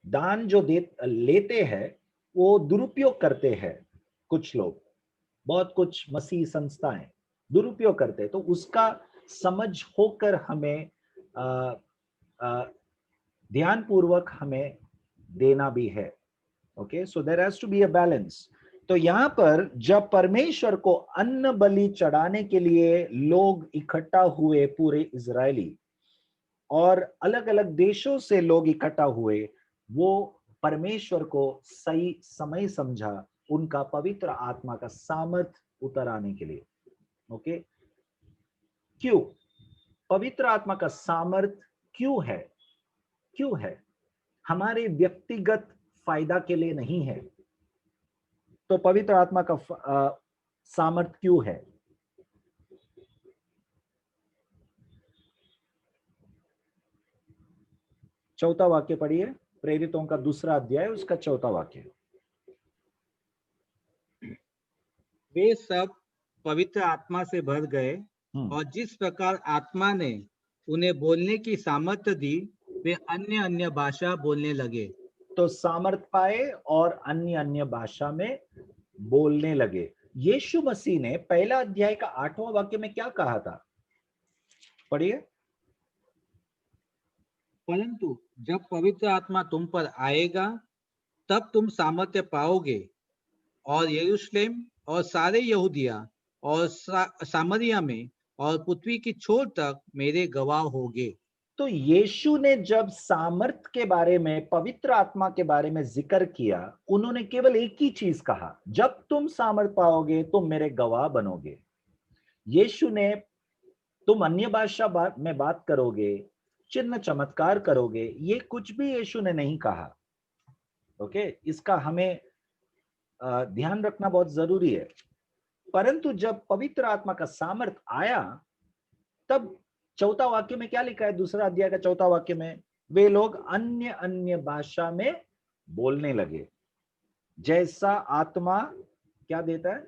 दान जो लेते हैं, वो दुरुपयोग करते हैं। कुछ लोग, बहुत कुछ मसीह संस्थाएं दुरुपयोग करते हैं, तो उसका समझ होकर हमें ध्यानपूर्वक हमें देना भी है। Okay, so there has to be a balance. तो यहाँ पर जब परमेश्वर को अन्न बलि चढ़ाने के लिए लोग इकट्ठा हुए, पूरे इजरायली और अलग अलग देशों से लोग इकट्ठा हुए, वो परमेश्वर को सही समय समझा उनका पवित्र आत्मा का सामर्थ उतर आने के लिए। ओके, क्यों पवित्र आत्मा का सामर्थ क्यों है? क्यों है? हमारे व्यक्तिगत फायदा के लिए नहीं है। तो पवित्र आत्मा का सामर्थ क्यों है? चौथा वाक्य पढ़िए, प्रेरितों का 2 अध्याय, उसका 4था वाक्य। वे सब पवित्र आत्मा से भर गए और जिस प्रकार आत्मा ने उन्हें बोलने की सामर्थ्य दी, वे अन्य अन्य भाषा बोलने लगे। तो सामर्थ पाए और अन्य अन्य भाषा में बोलने लगे। यीशु मसीह ने 1 अध्याय का 8वां वाक्य में क्या कहा था? पढ़िए। परंतु जब पवित्र आत्मा तुम पर आएगा, तब तुम सामर्थ्य पाओगे और यरूशलेम और सारे यहूदिया और सामरिया में और पृथ्वी की छोर तक मेरे गवाह होगे। तो यीशु ने जब सामर्थ के बारे में, पवित्र आत्मा के बारे में जिक्र किया, उन्होंने केवल एक ही चीज कहा, जब तुम सामर्थ पाओगे तुम मेरे गवाह बनोगे। यीशु ने तुम अन्य भाषा में बात करोगे, चिन्ह चमत्कार करोगे, ये कुछ भी यीशु ने नहीं कहा। ओके, इसका हमें ध्यान रखना बहुत जरूरी है। परंतु जब पवित्र आत्मा का सामर्थ आया, तब 4था वाक्य में क्या लिखा है? 2 अध्याय का 4था वाक्य में, वे लोग अन्य अन्य भाषा में बोलने लगे। जैसा आत्मा क्या देता है?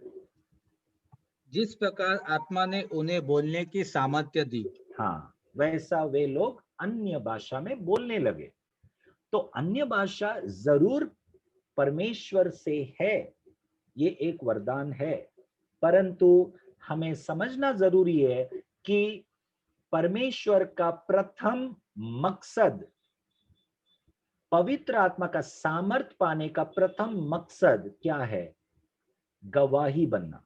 जिस प्रकार आत्मा ने उन्हें बोलने की सामर्थ्य दी, हाँ, वैसा वे लोग अन्य भाषा में बोलने लगे। तो अन्य भाषा जरूर परमेश्वर से है, ये एक वरदान है, परंतु हमें समझना जरूरी है कि परमेश्वर का प्रथम मकसद, पवित्र आत्मा का सामर्थ पाने का प्रथम मकसद क्या है? गवाही बनना।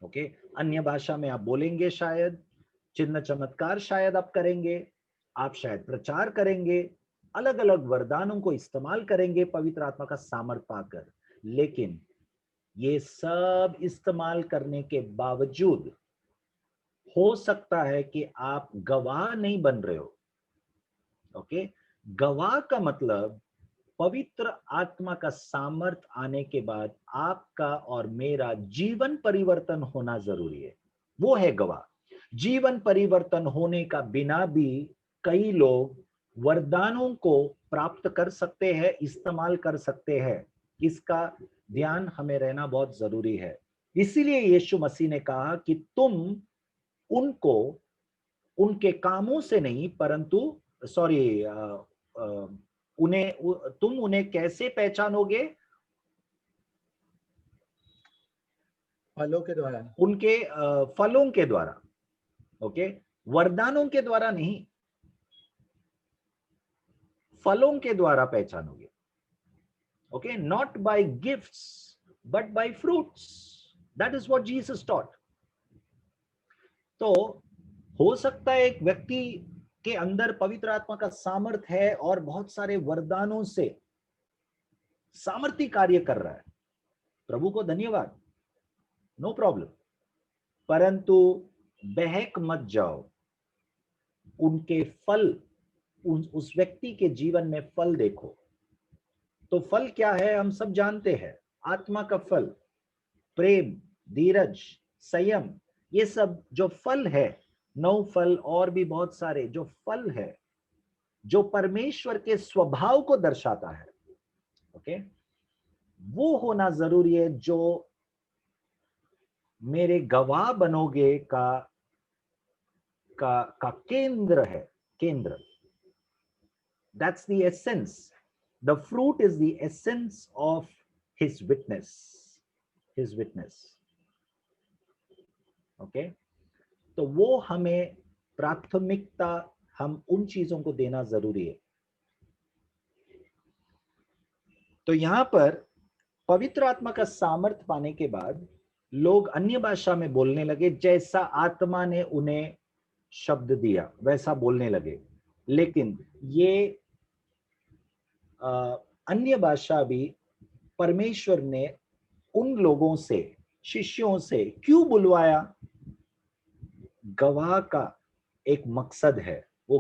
ओके, अन्य भाषा में आप बोलेंगे, शायद चिन्ह चमत्कार शायद आप करेंगे, आप शायद प्रचार करेंगे, अलग अलग वरदानों को इस्तेमाल करेंगे पवित्र आत्मा का सामर्थ पाकर, लेकिन ये सब इस्तेमाल करने के बावजूद हो सकता है कि आप गवाह नहीं बन रहे हो। ओके, गवाह का मतलब पवित्र आत्मा का सामर्थ आने के बाद आपका और मेरा जीवन परिवर्तन होना जरूरी है, वो है गवाह। जीवन परिवर्तन होने का बिना भी कई लोग वरदानों को प्राप्त कर सकते हैं, इस्तेमाल कर सकते हैं, इसका ध्यान हमें रहना बहुत जरूरी है। इसीलिए यीशु मसीह ने कहा कि तुम उनको उनके कामों से नहीं, परंतु तुम उन्हें कैसे पहचानोगे? फलों के द्वारा। उनके फलों के द्वारा। ओके, वरदानों के द्वारा नहीं, फलों के द्वारा पहचानोगे। Okay, not by gifts but by fruits, that is what Jesus taught. तो हो सकता है एक व्यक्ति के अंदर पवित्र आत्मा का सामर्थ है और बहुत सारे वरदानों से सामर्थी कार्य कर रहा है, प्रभु को धन्यवाद, नो प्रॉब्लम, परंतु बहक मत जाओ। उनके फल, उस व्यक्ति के जीवन में फल देखो। तो फल क्या है हम सब जानते हैं, आत्मा का फल, प्रेम, धीरज, संयम, ये सब जो फल है, 9 फल और भी बहुत सारे जो फल है, जो परमेश्वर के स्वभाव को दर्शाता है। ओके, वो होना जरूरी है जो मेरे गवाह बनोगे का केंद्र है, केंद्र। That's the essence. The fruit is the essence of his witness. His witness. Okay? तो वो हमें प्राथमिकता, हम उन चीजों को देना जरूरी है। तो यहां पर पवित्र आत्मा का सामर्थ पाने के बाद लोग अन्य भाषा में बोलने लगे, जैसा आत्मा ने उन्हें शब्द दिया वैसा बोलने लगे। लेकिन ये अन्य भाषा भी परमेश्वर ने उन लोगों से, शिष्यों से क्यों बुलवाया? गवाह का एक मकसद है, वो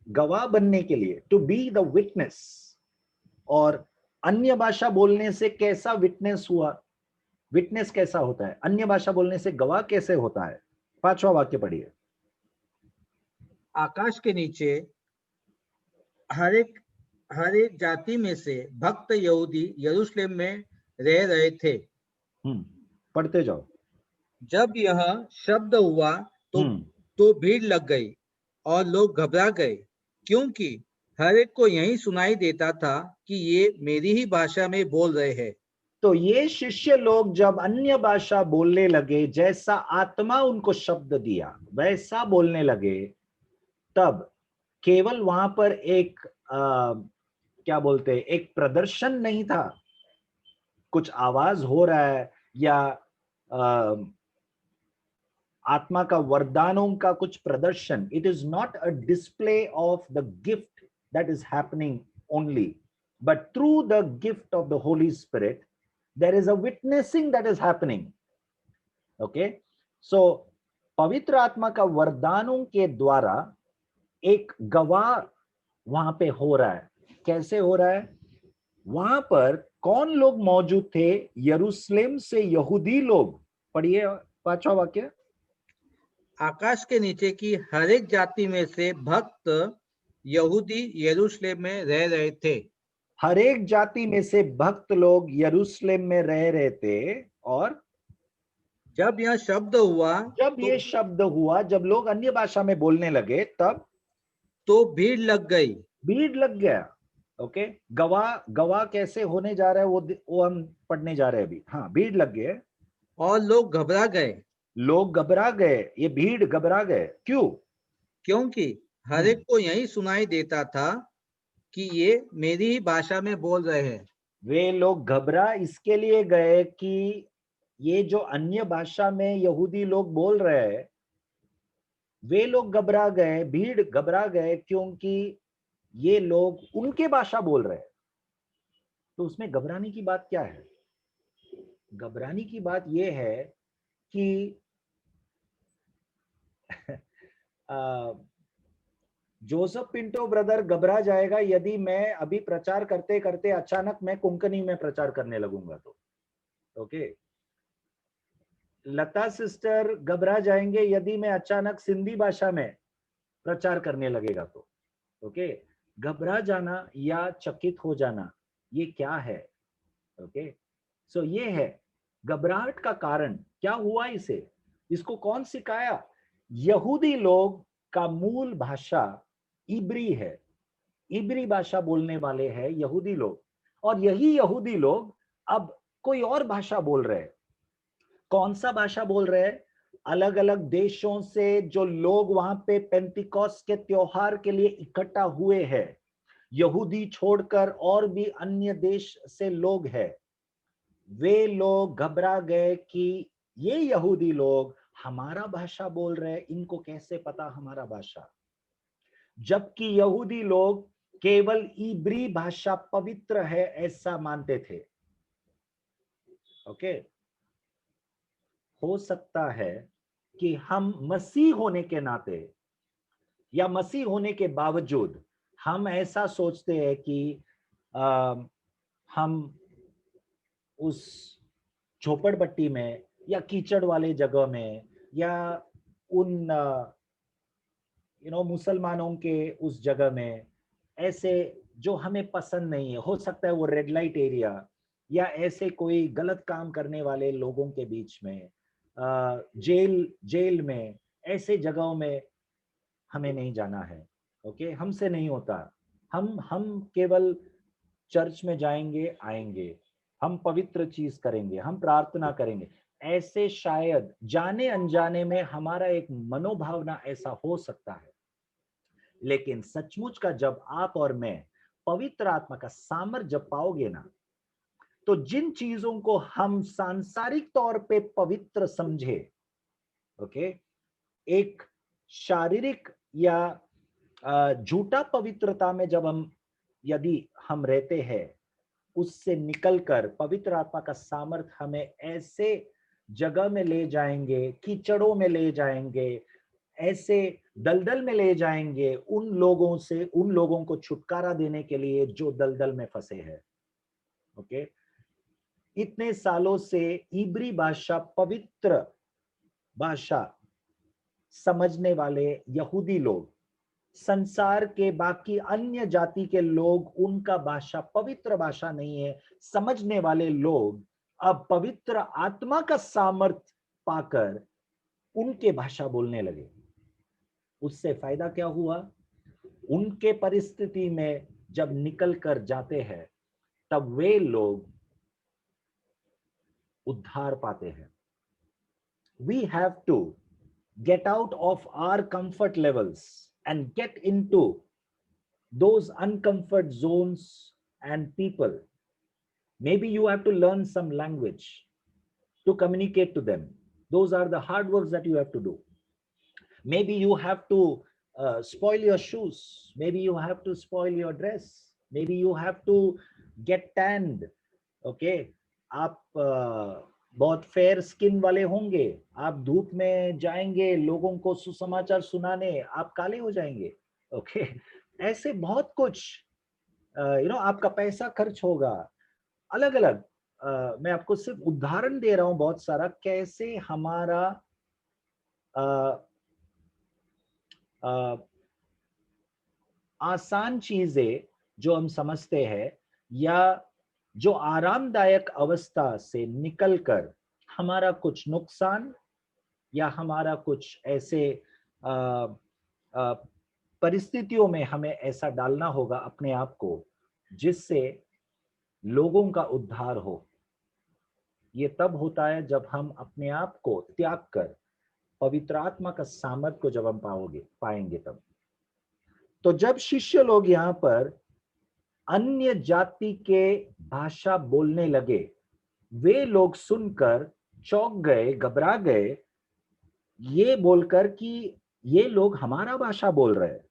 गवाह बनने के लिए, टू बी द विटनेस। और अन्य भाषा बोलने से कैसा विटनेस हुआ? विटनेस कैसा होता है? अन्य भाषा बोलने से गवाह कैसे होता है? 5वां वाक्य पढ़िए। आकाश के नीचे हर एक जाति में से भक्त यहूदी यरूशलेम में रह रहे थे। पढ़ते जाओ। जब यह शब्द हुआ तो भीड़ लग गई और लोग घबरा गए, क्योंकि हर एक को यही सुनाई देता था कि ये मेरी ही भाषा में बोल रहे हैं। तो ये शिष्य लोग जब अन्य भाषा बोलने लगे, जैसा आत्मा उनको शब्द दिया वैसा बोलने लगे, तब केवल वहां पर एक क्या बोलते हैं, एक प्रदर्शन नहीं था, कुछ आवाज हो रहा है या आत्मा का वरदानों का कुछ प्रदर्शन। It is not a display of the gift that is happening only, but through the gift of the Holi spirit there is a witnessing that is happening. Okay, so पवित्र आत्मा का वरदानों के द्वारा एक गवाह वहां पे हो रहा है। कैसे हो रहा है? वहां पर कौन लोग मौजूद थे? यरूशलेम से यहूदी लोग। पढ़िए 5वां वाक्य। आकाश के नीचे की हर एक जाति में से भक्त यहूदी यरूशलेम में रह रहे थे। हर एक जाति में से भक्त लोग यरूशलेम में रह रहे थे। और जब यह शब्द हुआ, ये शब्द हुआ, जब लोग अन्य भाषा में बोलने लगे, तब तो भीड़ लग गई। भीड़ लग गया। ओके, गवाह गवाह कैसे होने जा रहा है वो हम पढ़ने जा रहे हैं अभी। हाँ, भीड़ लग गए और लोग घबरा गए, लोग घबरा गए, ये भीड़ घबरा गए क्यों? क्योंकि हर एक को यही सुनाई देता था कि ये मेरी ही भाषा में बोल रहे हैं। वे लोग घबरा इसके लिए गए कि ये जो अन्य भाषा में यहूदी लोग बोल रहे हैं, वे लोग घबरा गए, भीड़ घबरा गए क्योंकि ये लोग उनके भाषा बोल रहे हैं। तो उसमें घबराने की बात क्या है? घबराने की बात यह है कि जोसेफ पिंटो ब्रदर घबरा जाएगा यदि मैं अभी प्रचार करते करते अचानक मैं कोंकणी में प्रचार करने लगूंगा तो। ओके, लता सिस्टर घबरा जाएंगे यदि मैं अचानक सिंधी भाषा में प्रचार करने लगेगा तो। ओके, घबरा जाना या चकित हो जाना, ये क्या है? ओके, सो ये है घबराहट का कारण। क्या हुआ इसे? इसको कौन सिखाया? यहूदी लोग का मूल भाषा इब्री है, इब्री भाषा बोलने वाले हैं यहूदी लोग, और यही यहूदी लोग अब कोई और भाषा बोल रहे हैं। कौन सा भाषा बोल रहे हैं? अलग अलग देशों से जो लोग वहां पे पेंतिकोस्त के त्योहार के लिए इकट्ठा हुए हैं, यहूदी छोड़कर और भी अन्य देश से लोग हैं, वे लोग घबरा गए कि ये यहूदी लोग हमारा भाषा बोल रहे हैं, इनको कैसे पता हमारा भाषा? जबकि यहूदी लोग केवल इब्री भाषा पवित्र है ऐसा मानते थे। ओके, हो सकता है कि हम मसीह होने के नाते या मसीह होने के बावजूद हम ऐसा सोचते हैं कि हम उस झोपड़पट्टी में या कीचड़ वाले जगह में या उन मुसलमानों के उस जगह में ऐसे जो हमें पसंद नहीं है, हो सकता है वो रेड लाइट एरिया या ऐसे कोई गलत काम करने वाले लोगों के बीच में, जेल में, ऐसे जगहों में हमें नहीं जाना है। ओके, हमसे नहीं होता। हम केवल चर्च में जाएंगे, आएंगे, हम पवित्र चीज करेंगे, हम प्रार्थना करेंगे। ऐसे शायद जाने अनजाने में हमारा एक मनोभावना ऐसा हो सकता है, लेकिन सचमुच का जब आप और मैं पवित्र आत्मा का सामर्थ्य जब पाओगे ना, तो जिन चीजों को हम सांसारिक तौर पे पवित्र समझे, ओके, एक शारीरिक या झूठा पवित्रता में जब यदि हम रहते हैं, उससे निकलकर पवित्र आत्मा का सामर्थ्य हमें ऐसे जगह में ले जाएंगे, कीचड़ों में ले जाएंगे, ऐसे दलदल में ले जाएंगे उन लोगों से, उन लोगों को छुटकारा देने के लिए जो दलदल में फंसे हैं। ओके, इतने सालों से इब्री भाषा पवित्र भाषा समझने वाले यहूदी लोग, संसार के बाकी अन्य जाति के लोग, उनका भाषा पवित्र भाषा नहीं है समझने वाले लोग, अब पवित्र आत्मा का सामर्थ्य पाकर उनके भाषा बोलने लगे। उससे फायदा क्या हुआ? उनके परिस्थिति में जब निकल कर जाते हैं, तब वे लोग उद्धार पाते हैं। We have to get out of our comfort levels and get into those uncomfort zones and people. Maybe you have to learn some language to communicate to them. Those are the hard works that you have to do. Maybe you have to spoil your shoes. Maybe you have to spoil your dress. Maybe you have to get tanned. Okay, आप बहुत fair skin वाले होंगे, आप धूप में जाएंगे लोगों को सुसमाचार सुनाने, आप काले हो जाएंगे। ओके, ऐसे बहुत कुछ आपका पैसा खर्च होगा, अलग अलग। मैं आपको सिर्फ उदाहरण दे रहा हूं बहुत सारा, कैसे हमारा आसान चीजें जो हम समझते हैं या जो आरामदायक अवस्था से निकलकर हमारा कुछ नुकसान या हमारा कुछ ऐसे परिस्थितियों में हमें ऐसा डालना होगा अपने आप को जिससे लोगों का उद्धार हो। ये तब होता है जब हम अपने आप को त्याग कर पवित्र आत्मा का सामर्थ को जब हम पाएंगे तब। तो जब शिष्य लोग यहाँ पर अन्य जाति के भाषा बोलने लगे, वे लोग सुनकर चौंक गए, घबरा गए, ये बोलकर कि ये लोग हमारा भाषा बोल रहे हैं।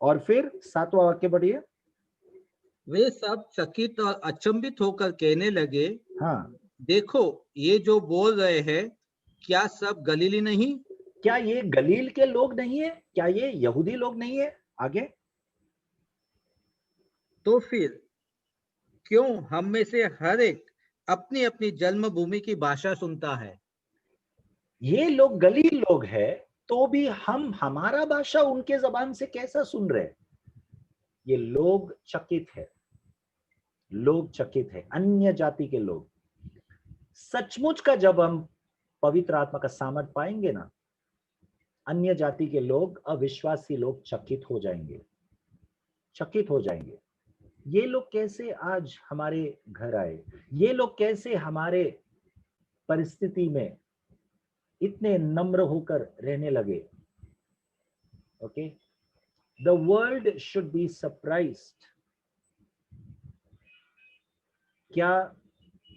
और फिर 7वां वाक्य पढ़िए। वे सब चकित और अचंभित होकर कहने लगे, हाँ, देखो ये जो बोल रहे हैं, क्या सब गलीली नहीं? क्या ये गलील के लोग नहीं है? क्या ये यहूदी लोग नहीं है? आगे, तो फिर क्यों हम में से हर एक अपनी अपनी जन्मभूमि की भाषा सुनता है? ये लोग गलील लोग हैं, तो भी हम हमारा भाषा उनके जबान से कैसा सुन रहे हैं? ये लोग चकित है, लोग चकित है, अन्य जाति के लोग। सचमुच का जब हम पवित्र आत्मा का सामर्थ पाएंगे ना, अन्य जाति के लोग, अविश्वासी लोग चकित हो जाएंगे, चकित हो जाएंगे। ये लोग कैसे आज हमारे घर आए? ये लोग कैसे हमारे परिस्थिति में इतने नम्र होकर रहने लगे? Okay, the world should be surprised. क्या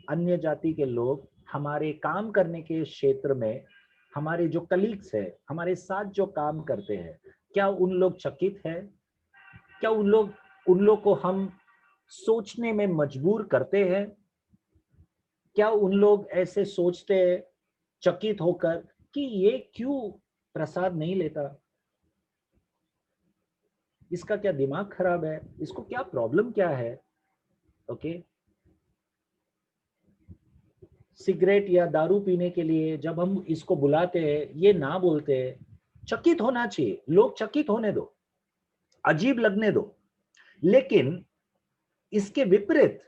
अन्य जाति के लोग हमारे काम करने के क्षेत्र में, हमारे जो कलीग्स है, हमारे साथ जो काम करते हैं, क्या उन लोग चकित है? क्या उन लोग को हम सोचने में मजबूर करते हैं? क्या उन लोग ऐसे सोचते हैं चकित होकर कि ये क्यों प्रसाद नहीं लेता? इसका क्या दिमाग खराब है? इसको क्या प्रॉब्लम क्या है? ओके, सिगरेट या दारू पीने के लिए जब हम इसको बुलाते हैं, ये ना बोलते हैं। चकित होना चाहिए, लोग चकित होने दो, अजीब लगने दो। लेकिन इसके विपरीत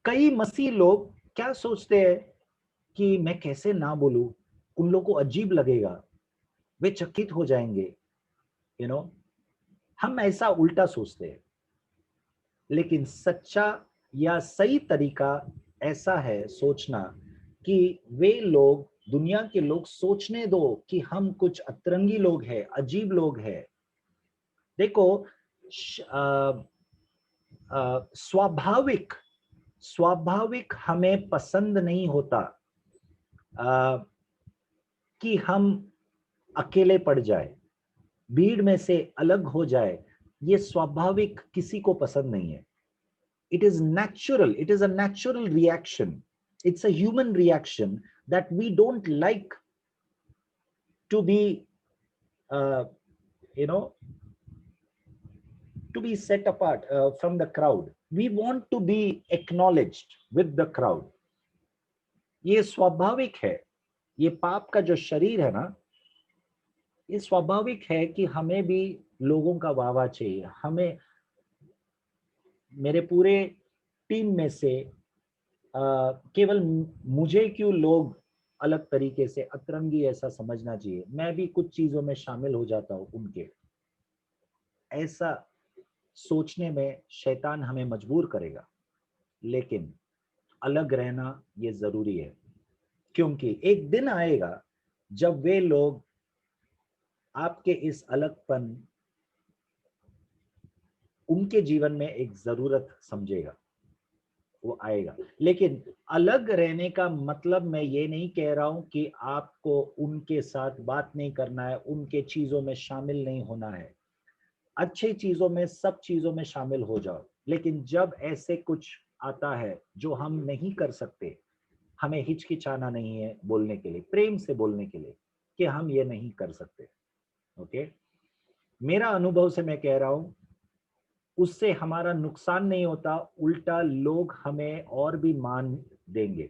कई मसीह लोग क्या सोचते हैं कि मैं कैसे ना बोलूं, उन लोगों को अजीब लगेगा, वे चकित हो जाएंगे, हम ऐसा उल्टा सोचते हैं। लेकिन सच्चा या सही तरीका ऐसा है सोचना कि वे लोग, दुनिया के लोग सोचने दो कि हम कुछ अतरंगी लोग हैं, अजीब लोग हैं। देखो, स्वाभाविक हमें पसंद नहीं होता कि हम अकेले पड़ जाए, भीड़ में से अलग हो जाए। ये स्वाभाविक किसी को पसंद नहीं है। It is natural, it is a natural reaction, it's a human reaction that we don't like to be to be set apart from the crowd. We want to be acknowledged with the crowd. ये स्वाभाविक है। ये पाप का जो शरीर है ना, ये स्वाभाविक है कि हमें भी लोगों का वाह चाहिए। हमें, मेरे पूरे टीम में से केवल मुझे क्यों लोग अलग तरीके से अतरंगी ऐसा समझना चाहिए? मैं भी कुछ चीजों में शामिल हो जाता हूं उनके। ऐसा सोचने में शैतान हमें मजबूर करेगा, लेकिन अलग रहना ये जरूरी है, क्योंकि एक दिन आएगा जब वे लोग आपके इस अलगपन उनके जीवन में एक जरूरत समझेगा, वो आएगा। लेकिन अलग रहने का मतलब मैं ये नहीं कह रहा हूं कि आपको उनके साथ बात नहीं करना है, उनके चीजों में शामिल नहीं होना है। अच्छी चीजों में, सब चीजों में शामिल हो जाओ। लेकिन जब ऐसे कुछ आता है जो हम नहीं कर सकते, हमें हिचकिचाना नहीं है बोलने के लिए, प्रेम से बोलने के लिए कि हम ये नहीं कर सकते। ओके, मेरा अनुभव से मैं कह रहा हूं, उससे हमारा नुकसान नहीं होता, उल्टा लोग हमें और भी मान देंगे।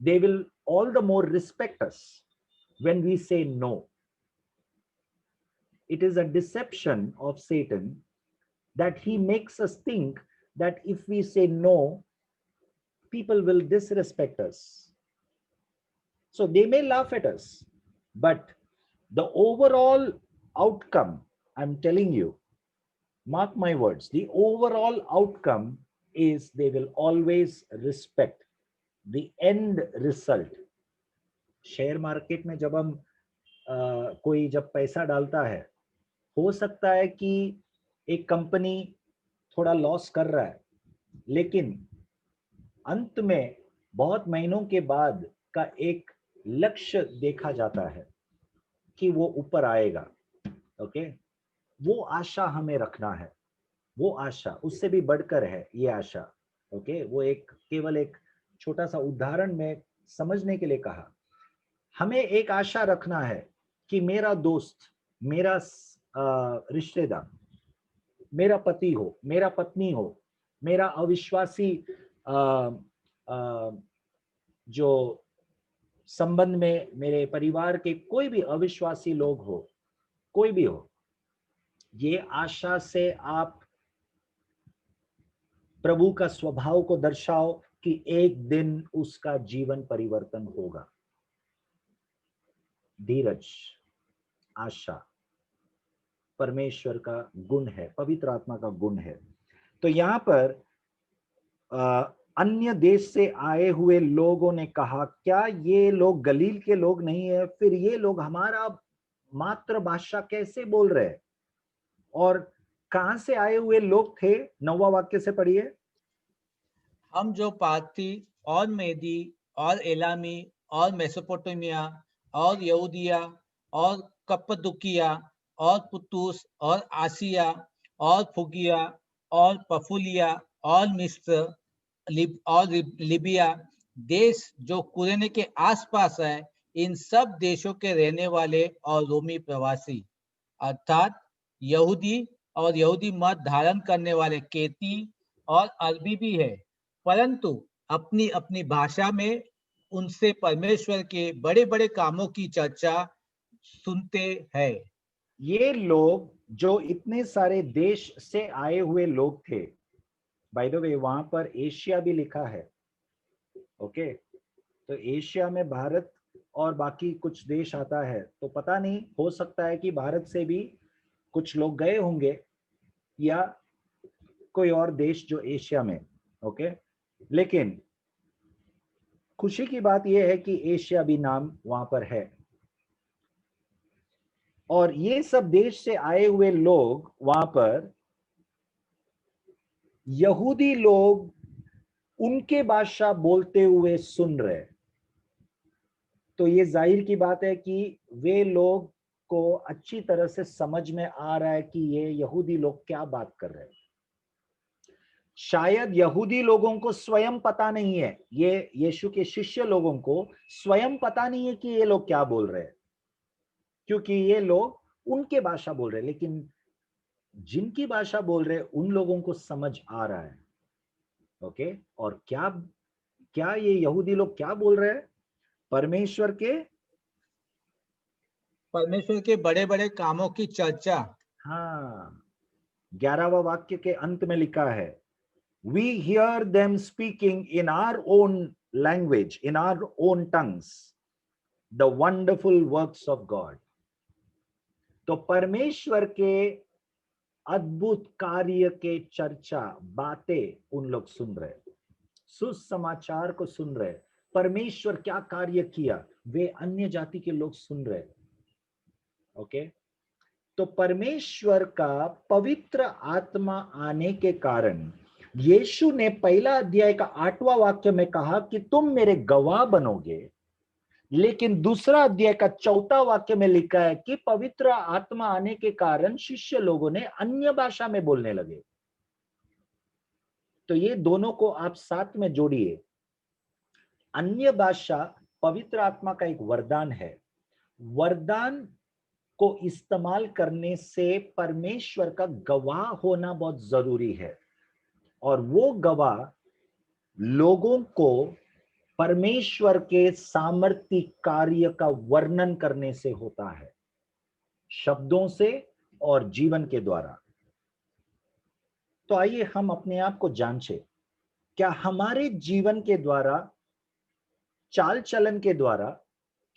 They will all the more respect us when we say no. It is a deception of Satan that he makes us think that if we say no, people will disrespect us. So they may laugh at us, but the overall outcome I'm telling you, mark my words, the overall outcome is they will always respect the end result. Share market में जब हम कोई जब पैसा डालता है, हो सकता है कि एक कंपनी थोड़ा लॉस कर रहा है, लेकिन अंत में बहुत महीनों के बाद का एक लक्ष्य देखा जाता है कि वो ऊपर आएगा। ओके, वो आशा हमें रखना है, वो आशा उससे भी बढ़कर है ये आशा। ओके, वो एक केवल एक छोटा सा उदाहरण में समझने के लिए कहा। हमें एक आशा रखना है कि मेरा दोस्त, मेरा रिश्तेदार, मेरा पति हो, मेरा पत्नी हो, मेरा अविश्वासी जो संबंध में मेरे परिवार के कोई भी अविश्वासी लोग हो, कोई भी हो, ये आशा से आप प्रभु का स्वभाव को दर्शाओ कि एक दिन उसका जीवन परिवर्तन होगा। धीरज, आशा परमेश्वर का गुण है, पवित्र आत्मा का गुण है। तो यहाँ पर अन्य देश से आए हुए लोगों ने कहा, क्या ये लोग गलील के लोग नहीं है? फिर ये लोग हमारा मातृभाषा कैसे बोल रहे हैं? और कहां से आए हुए लोग थे? 9वां वाक्य से पढ़िए। हम जो पार्थी और मेदी और एलामी और मेसोपोटामिया और यहूदिया और कप्पदुकिया और पुतूस और आसिया और फुगिया और पफुलिया और मिस्र और लिबिया देश जो कुरेने के आसपास है, इन सब देशों के रहने वाले और रोमी प्रवासी, अर्थात यहूदी और यहूदी मत धारण करने वाले केती और अरबी भी है, परंतु अपनी अपनी भाषा में उनसे परमेश्वर के बड़े बड़े कामों की चर्चा सुनते हैं। ये लोग जो इतने सारे देश से आए हुए लोग थे, बाय द वे वहां पर एशिया भी लिखा है। ओके, तो एशिया में भारत और बाकी कुछ देश आता है, तो पता नहीं, हो सकता है कि भारत से भी कुछ लोग गए होंगे या कोई और देश जो एशिया में। ओके, लेकिन खुशी की बात यह है कि एशिया भी नाम वहां पर है। और ये सब देश से आए हुए लोग वहां पर, यहूदी लोग उनके भाषा बोलते हुए सुन रहे। तो ये जाहिर की बात है कि वे लोग को अच्छी तरह से समझ में आ रहा है कि ये यहूदी लोग क्या बात कर रहे हैं। शायद यहूदी लोगों को स्वयं पता नहीं है, ये यीशु के शिष्य लोगों को स्वयं पता नहीं है कि ये लोग क्या बोल रहे हैं, क्योंकि ये लोग उनके भाषा बोल रहे हैं, लेकिन जिनकी भाषा बोल रहे हैं उन लोगों को समझ आ रहा है। ओके, और क्या क्या ये यहूदी लोग क्या बोल रहे हैं? परमेश्वर के बड़े बड़े कामों की चर्चा। हाँ, 11वां वाक्य के अंत में लिखा है, we hear them speaking in our own language, in our own tongues, the wonderful works of God. तो परमेश्वर के अद्भुत कार्य के चर्चा, बातें उन लोग सुन रहे, सुसमाचार को सुन रहे, परमेश्वर क्या कार्य किया वे अन्य जाति के लोग सुन रहे। ओके, तो परमेश्वर का पवित्र आत्मा आने के कारण यीशु ने पहला अध्याय का 8वां वाक्य में कहा कि तुम मेरे गवाह बनोगे, लेकिन दूसरा अध्याय का 4वां वाक्य में लिखा है कि पवित्र आत्मा आने के कारण शिष्य लोगों ने अन्य भाषा में बोलने लगे। तो ये दोनों को आप साथ में जोड़िए। अन्य भाषा पवित्र आत्मा का एक वरदान है। वरदान को इस्तेमाल करने से परमेश्वर का गवाह होना बहुत जरूरी है, और वो गवाह लोगों को परमेश्वर के सामर्थ्य कार्य का वर्णन करने से होता है, शब्दों से और जीवन के द्वारा। तो आइए हम अपने आप को जांचें, क्या हमारे जीवन के द्वारा, चाल चलन के द्वारा,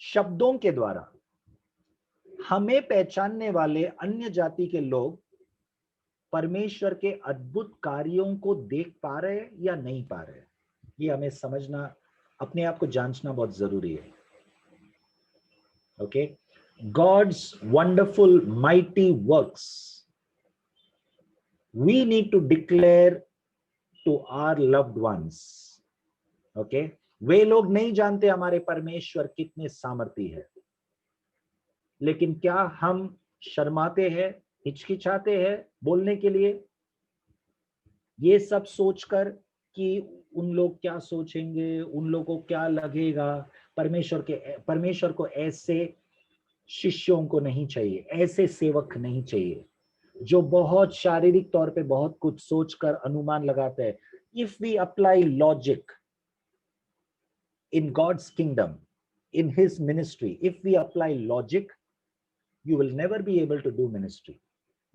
शब्दों के द्वारा हमें पहचानने वाले अन्य जाति के लोग परमेश्वर के अद्भुत कार्यों को देख पा रहे हैं या नहीं पा रहे हैं, ये हमें समझना, अपने आप को जांचना बहुत जरूरी है। Okay, God's wonderful mighty works we need to declare to our loved ones. Okay, वे लोग नहीं जानते हमारे परमेश्वर कितने सामर्थी है, लेकिन क्या हम शर्माते हैं, हिचकिचाते हैं बोलने के लिए, ये सब सोचकर कि उन लोग क्या सोचेंगे, उन लोगों को क्या लगेगा। परमेश्वर को ऐसे शिष्यों को नहीं चाहिए, ऐसे सेवक नहीं चाहिए जो बहुत शारीरिक तौर पे बहुत कुछ सोचकर अनुमान लगाते हैं। If we apply logic in God's kingdom, in his ministry, if we apply logic, you will never be able to do ministry.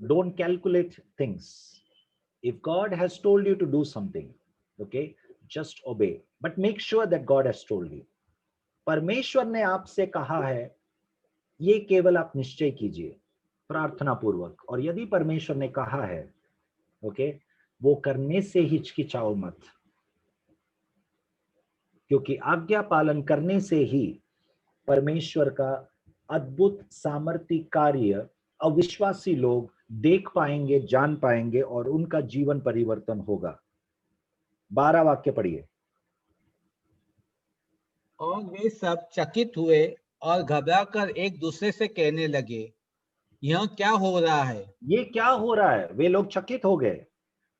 Don't calculate things. If God has told you to do something, okay, just obey, but make sure that God has told you. परमेश्वर ने आपसे कहा है, ये केवल आप निश्चय कीजिए प्रार्थना पूर्वक, और यदि परमेश्वर ने कहा है, ओके, वो करने से हिचकिचाओ मत, क्योंकि आज्ञा पालन करने से ही परमेश्वर का अद्भुत सामर्थ्य कार्य अविश्वासी लोग देख पाएंगे, जान पाएंगे, और उनका जीवन परिवर्तन होगा। 12 वाक्य पढ़िए। और वे सब चकित हुए और घबराकर एक दूसरे से कहने लगे, यह क्या हो रहा है? ये क्या हो रहा है? वे लोग चकित हो गए।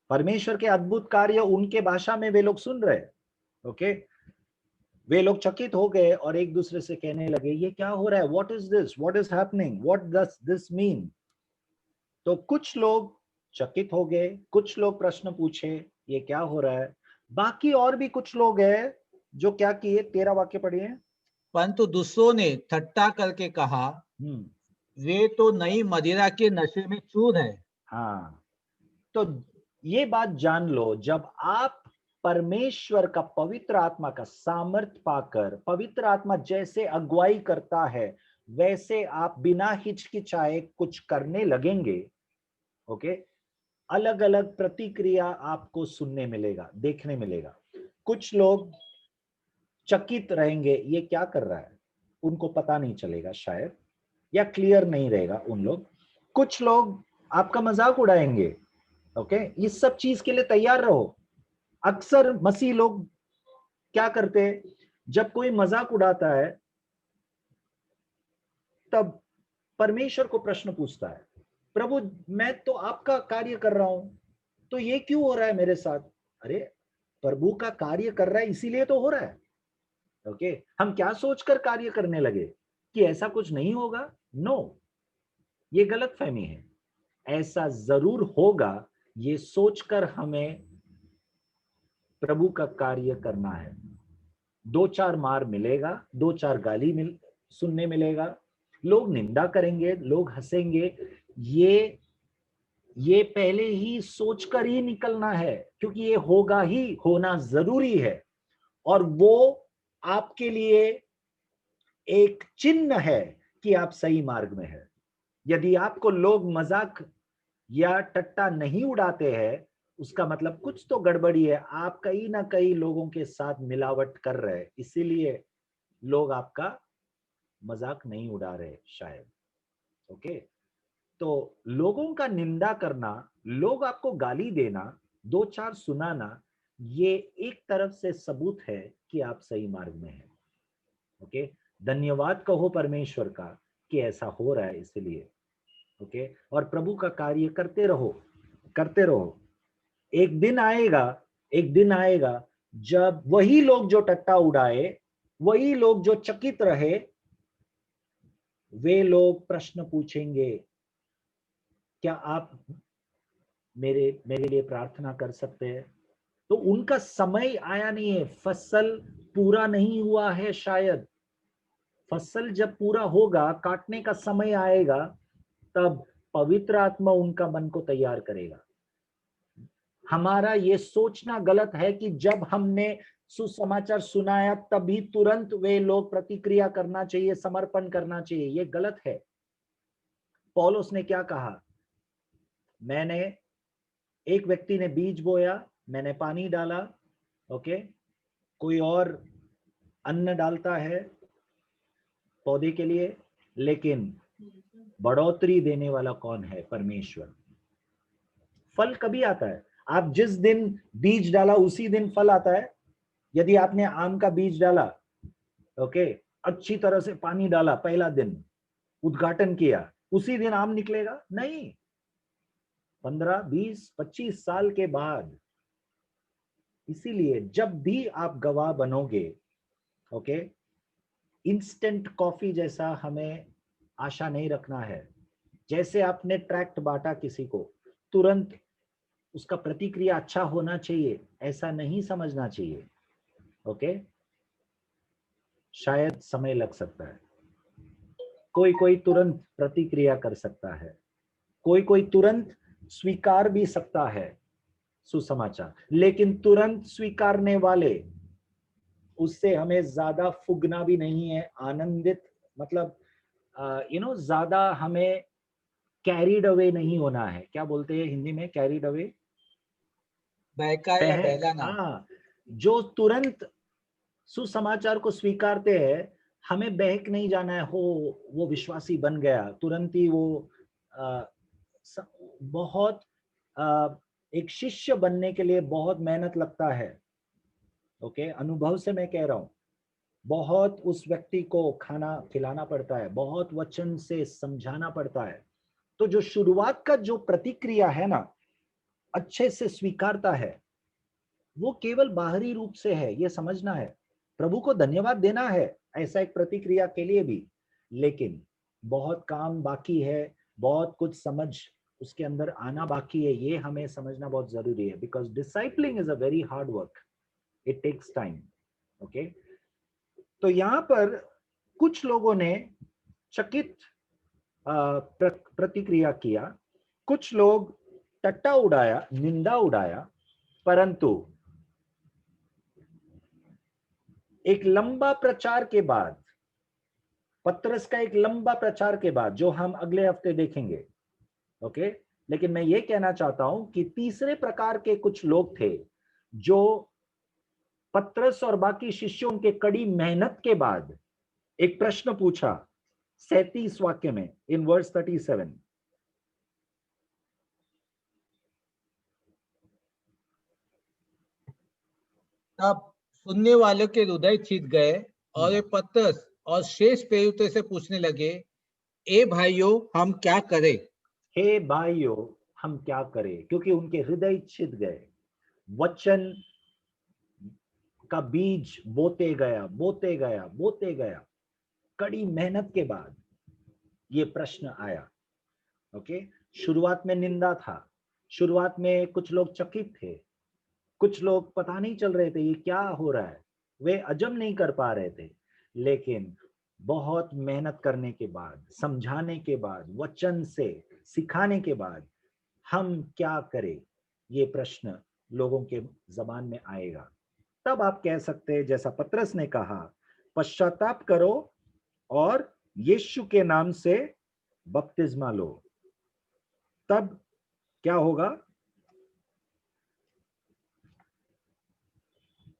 परमेश्वर के अद्भुत कार्य उनके भाषा में वे लोग सुन रहे। ओके, वे लोग चकित हो गए और एक दूसरे से कहने लगे, ये क्या हो रहा है? What is this? What is happening? What does this mean? तो कुछ लोग चकित हो गए, कुछ लोग प्रश्न पूछे, ये क्या हो रहा है। बाकी और भी कुछ लोग हैं जो क्या किए। 13 वाक्य पढ़िए। परंतु दूसरों ने ठट्ठा करके कहा, वे तो नई मदिरा के नशे में चूर है। हाँ, तो ये बात जान लो, जब आप परमेश्वर का पवित्र आत्मा का सामर्थ पाकर, पवित्र आत्मा जैसे अगुवाई करता है वैसे आप बिना हिचकिचाए कुछ करने लगेंगे, ओके, अलग अलग प्रतिक्रिया आपको सुनने मिलेगा, देखने मिलेगा। कुछ लोग चकित रहेंगे, ये क्या कर रहा है, उनको पता नहीं चलेगा शायद, या क्लियर नहीं रहेगा उन लोग। कुछ लोग आपका मजाक उड़ाएंगे। ओके, इस सब चीज के लिए तैयार रहो। अक्सर मसीह लोग क्या करते हैं, जब कोई मजाक उड़ाता है तब परमेश्वर को प्रश्न पूछता है, प्रभु मैं तो आपका कार्य कर रहा हूं, तो ये क्यों हो रहा है मेरे साथ? अरे, प्रभु का कार्य कर रहा है इसीलिए तो हो रहा है। ओके, हम क्या सोचकर कार्य करने लगे कि ऐसा कुछ नहीं होगा? नो, ये गलत फहमी है। ऐसा जरूर होगा, ये सोचकर हमें प्रभु का कार्य करना है। 2-4 मार मिलेगा, 2-4 गाली सुनने मिलेगा, लोग निंदा करेंगे, लोग हंसेंगे, ये पहले ही सोचकर ही निकलना है, क्योंकि ये होगा ही, होना जरूरी है, और वो आपके लिए एक चिन्ह है कि आप सही मार्ग में है। यदि आपको लोग मजाक या टट्टा नहीं उड़ाते हैं, उसका मतलब कुछ तो गड़बड़ी है, आप कहीं ना कहीं लोगों के साथ मिलावट कर रहे हैं, इसीलिए लोग आपका मजाक नहीं उड़ा रहे शायद। ओके, तो लोगों का निंदा करना, लोग आपको गाली देना, 2-4 सुनाना, ये एक तरफ से सबूत है कि आप सही मार्ग में हैं। ओके, धन्यवाद कहो परमेश्वर का कि ऐसा हो रहा है, इसीलिए। ओके, और प्रभु का कार्य करते रहो, करते रहो। एक दिन आएगा जब वही लोग जो टट्टा उड़ाए, वही लोग जो चकित रहे, वे लोग प्रश्न पूछेंगे, क्या आप मेरे लिए प्रार्थना कर सकते हैं? तो उनका समय आया नहीं है, फसल पूरा नहीं हुआ है शायद। फसल जब पूरा होगा, काटने का समय आएगा, तब पवित्र आत्मा उनका मन को तैयार करेगा। हमारा ये सोचना गलत है कि जब हमने सुसमाचार सुनाया तभी तुरंत वे लोग प्रतिक्रिया करना चाहिए, समर्पण करना चाहिए, ये गलत है। पौलुस ने क्या कहा, मैंने, एक व्यक्ति ने बीज बोया, मैंने पानी डाला, ओके, कोई और अन्न डालता है पौधे के लिए, लेकिन बढ़ोतरी देने वाला कौन है? परमेश्वर। फल कभी आता है, आप जिस दिन बीज डाला उसी दिन फल आता है। यदि आपने आम का बीज डाला, ओके, अच्छी तरह से पानी डाला, पहला दिन उद्घाटन किया, उसी दिन आम निकलेगा? नहीं, 15, 20, 25 साल के बाद। इसीलिए जब भी आप गवाह बनोगे, ओके, इंस्टेंट कॉफी जैसा हमें आशा नहीं रखना है। जैसे आपने ट्रैक्ट बांटा किसी को, तुरंत उसका प्रतिक्रिया अच्छा होना चाहिए, ऐसा नहीं समझना चाहिए, ओके। शायद समय लग सकता है, कोई तुरंत प्रतिक्रिया कर सकता है, कोई तुरंत स्वीकार भी सकता है सुसमाचार, लेकिन तुरंत स्वीकारने वाले, उससे हमें ज्यादा फुगना भी नहीं है, आनंदित, मतलब ज्यादा हमें कैरीड अवे नहीं होना है। क्या बोलते हैं हिंदी में कैरीड अवे? बहका या बहलाना। हाँ, जो तुरंत सुसमाचार को स्वीकारते हैं, हमें बहक नहीं जाना है, हो वो विश्वासी बन गया, तुरंत ही वो बहुत एक शिष्य बनने के लिए बहुत मेहनत लगता है, ओके, अनुभव से मैं कह रहा हूं। बहुत उस व्यक्ति को खाना खिलाना पड़ता है, बहुत वचन से समझाना पड़ता है। तो जो शुरुआत का जो प्रतिक्रिया है ना, अच्छे से स्वीकारता है, वो केवल बाहरी रूप से है, ये समझना है। प्रभु को धन्यवाद देना है ऐसा एक प्रतिक्रिया के लिए भी, लेकिन बहुत काम बाकी है, बहुत कुछ समझ उसके अंदर आना बाकी है, ये हमें समझना बहुत जरूरी है। Because discipling is a very hard work, it takes time, okay. तो यहाँ पर कुछ लोगों ने चकित प्रतिक्रिया किया, कुछ लोग टट्टा उड़ाया, निंदा उड़ाया, परंतु एक लंबा प्रचार के बाद, पतरस का एक लंबा प्रचार के बाद, जो हम अगले हफ्ते देखेंगे, ओके, लेकिन मैं ये कहना चाहता हूं कि तीसरे प्रकार के कुछ लोग थे जो पतरस और बाकी शिष्यों के कड़ी मेहनत के बाद एक प्रश्न पूछा 37 वाक्य में, इन वर्स 37। तब सुनने वालों के हृदय छिद गए और वे पतरस और शेष प्रेरितों से पूछने लगे, ए भाइयों हम क्या करें? हे भाइयों हम क्या करें? क्योंकि उनके हृदय छिद गए, वचन का बीज बोते गया, कड़ी मेहनत के बाद ये प्रश्न आया, ओके। शुरुआत में निंदा था, शुरुआत में कुछ लोग चकित थे, कुछ लोग पता नहीं चल रहे थे ये क्या हो रहा है, वे अजम नहीं कर पा रहे थे, लेकिन बहुत मेहनत करने के बाद, समझाने के बाद, वचन से सिखाने के बाद हम क्या करें, ये प्रश्न लोगों के जबान में आएगा। तब आप कह सकते हैं जैसा पतरस ने कहा, पश्चाताप करो और यीशु के नाम से बपतिस्मा लो। तब क्या होगा?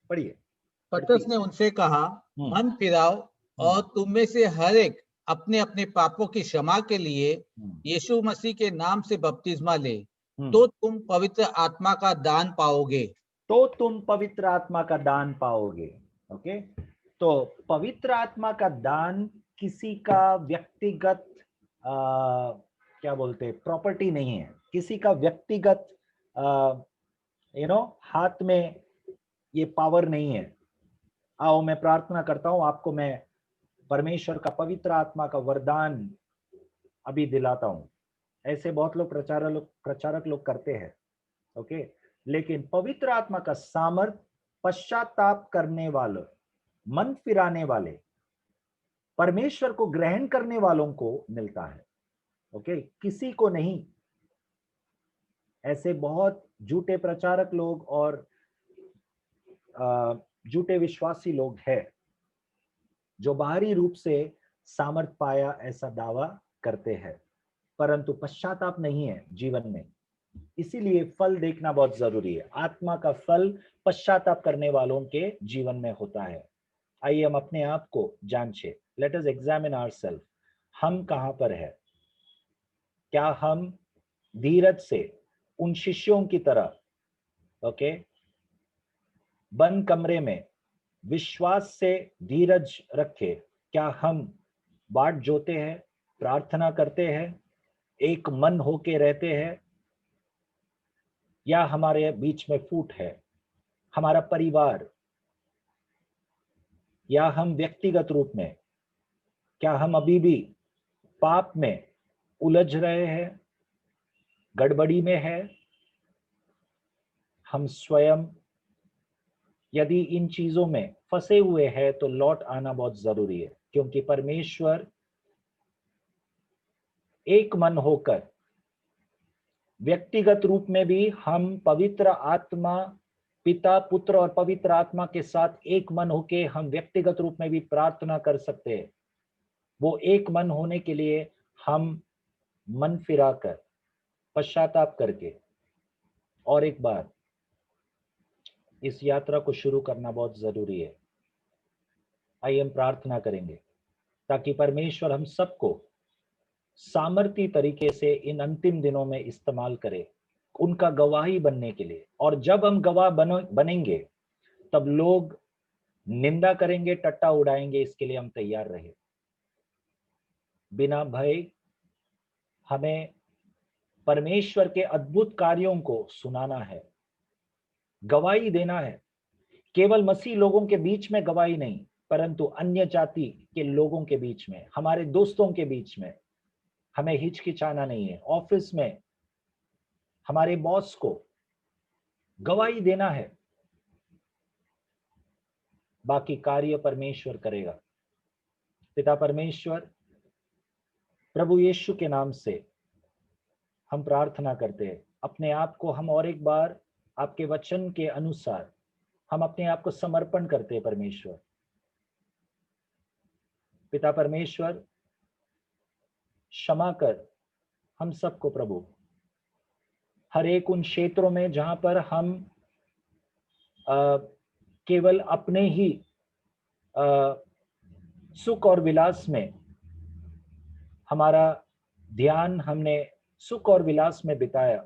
पढ़िए। पतरस ने उनसे कहा, मन फिराओ और तुम में से हर एक अपने अपने पापों की क्षमा के लिए यीशु मसीह के नाम से बपतिस्मा ले, तो तुम पवित्र आत्मा का दान पाओगे। ओके। तो पवित्र आत्मा का दान किसी का व्यक्तिगत क्या बोलते प्रॉपर्टी नहीं है, किसी का व्यक्तिगत हाथ में ये पावर नहीं है। आओ मैं प्रार्थना करता हूं आपको, मैं परमेश्वर का पवित्र आत्मा का वरदान अभी दिलाता हूं। ऐसे बहुत लोग प्रचारक लोग करते हैं, ओके। लेकिन पवित्र आत्मा का सामर्थ पश्चाताप करने वाले, मन फिराने वाले, परमेश्वर को ग्रहण करने वालों को मिलता है, ओके, किसी को नहीं। ऐसे बहुत झूठे प्रचारक लोग और झूठे विश्वासी लोग हैं जो बाहरी रूप से सामर्थ पाया ऐसा दावा करते हैं, परंतु पश्चाताप नहीं है जीवन में। इसीलिए फल देखना बहुत जरूरी है। आत्मा का फल पश्चाताप करने वालों के जीवन में होता है। आइए हम अपने आप को जांचें। Let us examine ourselves. हम कहां पर है? क्या हम धीरज से उन शिष्यों की तरह बंद कमरे में विश्वास से धीरज रखे? क्या हम बाट जोते हैं, प्रार्थना करते हैं, एक मन होके रहते हैं, या हमारे बीच में फूट है? हमारा परिवार या हम व्यक्तिगत रूप में, क्या हम अभी भी पाप में उलझ रहे हैं, गड़बड़ी में है? हम स्वयं यदि इन चीजों में फंसे हुए हैं तो लौट आना बहुत जरूरी है, क्योंकि परमेश्वर एक मन होकर व्यक्तिगत रूप में भी हम पवित्र आत्मा, पिता, पुत्र और पवित्र आत्मा के साथ एक मन होके हम व्यक्तिगत रूप में भी प्रार्थना कर सकते हैं। वो एक मन होने के लिए हम मन फिराकर, पश्चाताप करके और एक बार इस यात्रा को शुरू करना बहुत जरूरी है। आइए हम प्रार्थना करेंगे ताकि परमेश्वर हम सबको सामर्थी तरीके से इन अंतिम दिनों में इस्तेमाल करे, उनका गवाही बनने के लिए। और जब हम गवाह बनेंगे तब लोग निंदा करेंगे, टट्टा उड़ाएंगे, इसके लिए हम तैयार रहे। बिना भय हमें परमेश्वर के अद्भुत कार्यों को सुनाना है, गवाही देना है। केवल मसीह लोगों के बीच में गवाही नहीं, परंतु अन्य जाति के लोगों के बीच में, हमारे दोस्तों के बीच में हमें हिचकिचाना नहीं है। ऑफिस में हमारे बॉस को गवाही देना है। बाकी कार्य परमेश्वर करेगा। पिता परमेश्वर, प्रभु यीशु के नाम से हम प्रार्थना करते हैं। अपने आप को हम और एक बार आपके वचन के अनुसार हम अपने आप को समर्पण करते हैं परमेश्वर। पिता परमेश्वर, क्षमा कर हम सबको प्रभु, हर एक उन क्षेत्रों में जहां पर हम केवल अपने ही सुख और विलास में हमारा ध्यान हमने सुख और विलास में बिताया,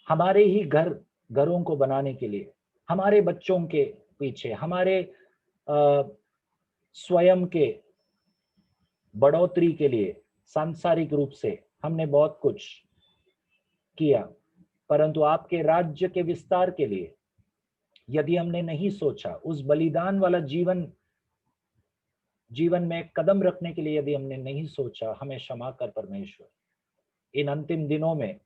हमारे ही घरों को बनाने के लिए, हमारे बच्चों के पीछे, हमारे स्वयं के बढ़ोतरी के लिए सांसारिक रूप से हमने बहुत कुछ किया, परंतु आपके राज्य के विस्तार के लिए यदि हमने नहीं सोचा, उस बलिदान वाला जीवन में कदम रखने के लिए यदि हमने नहीं सोचा, हमें क्षमा कर परमेश्वर। इन अंतिम दिनों में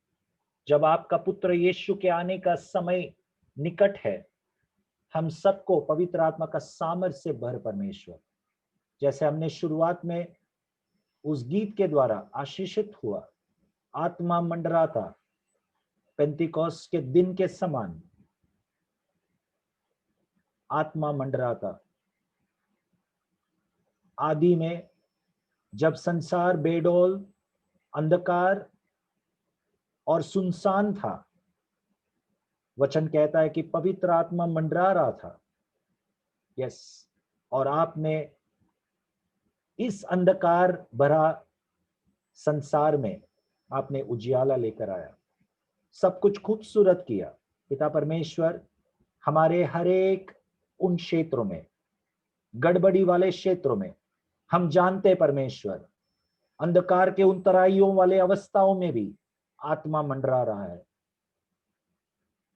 जब आपका पुत्र यीशु के आने का समय निकट है, हम सबको पवित्र आत्मा का सामर्थ्य से भर परमेश्वर। जैसे हमने शुरुआत में उस गीत के द्वारा आशीषित हुआ, आत्मा मंडराता पेंतिकोस्त के दिन के समान आत्मा मंडराता। आदि में जब संसार बेडौल, अंधकार और सुनसान था, वचन कहता है कि पवित्र आत्मा मंडरा रहा था। यस, और आपने इस अंधकार भरा संसार में आपने उजियाला लेकर आया, सब कुछ खूबसूरत किया। पिता परमेश्वर, हमारे हर एक उन क्षेत्रों में, गड़बड़ी वाले क्षेत्रों में, हम जानते परमेश्वर, अंधकार के उन तराइयों वाले अवस्थाओं में भी आत्मा मंडरा रहा है।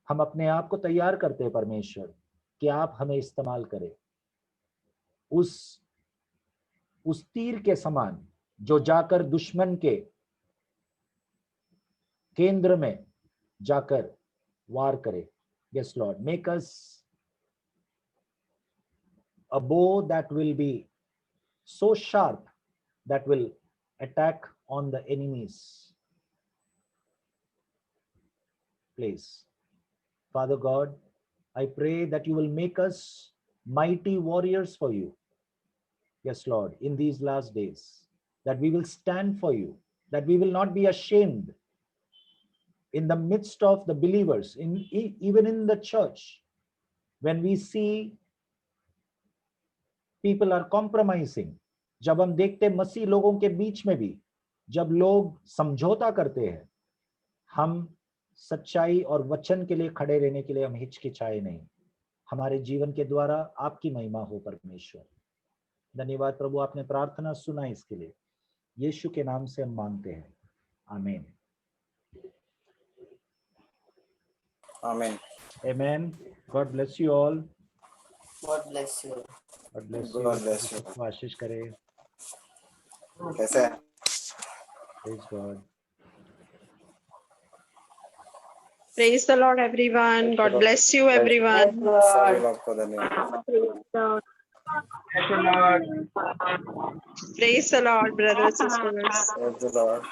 हम अपने आप को तैयार करते हैं परमेश्वर कि आप हमें इस्तेमाल करें, उस तीर के समान जो जाकर दुश्मन के केंद्र में जाकर वार करे। Yes Lord, make us a bow that will be so sharp that will attack on the enemies. Please, Father God, I pray that you will make us mighty warriors for you. Yes, Lord, in these last days, that we will stand for you, that we will not be ashamed in the midst of the believers, even in the church, when we see people are compromising. जब हम देखते मसीह लोगों के बीच में भी जब लोग समझौता करते हैं, हम सच्चाई और वचन के लिए खड़े रहने के लिए हम हिचकिचाए नहीं। हमारे जीवन के द्वारा आपकी महिमा हो परमेश्वर। धन्यवाद प्रभु, आपने प्रार्थना सुना इसके लिए। यीशु के नाम से हम मांगते हैं, आमीन। Amen. Amen. God bless you all. God bless you. God bless you. God bless you. सबको आशीष करे। कैसे हैं? Praise God. Praise the Lord, everyone. God bless you, everyone. सभी लोग को धन्यवाद। Praise the Lord, brothers and sisters. Praise the Lord.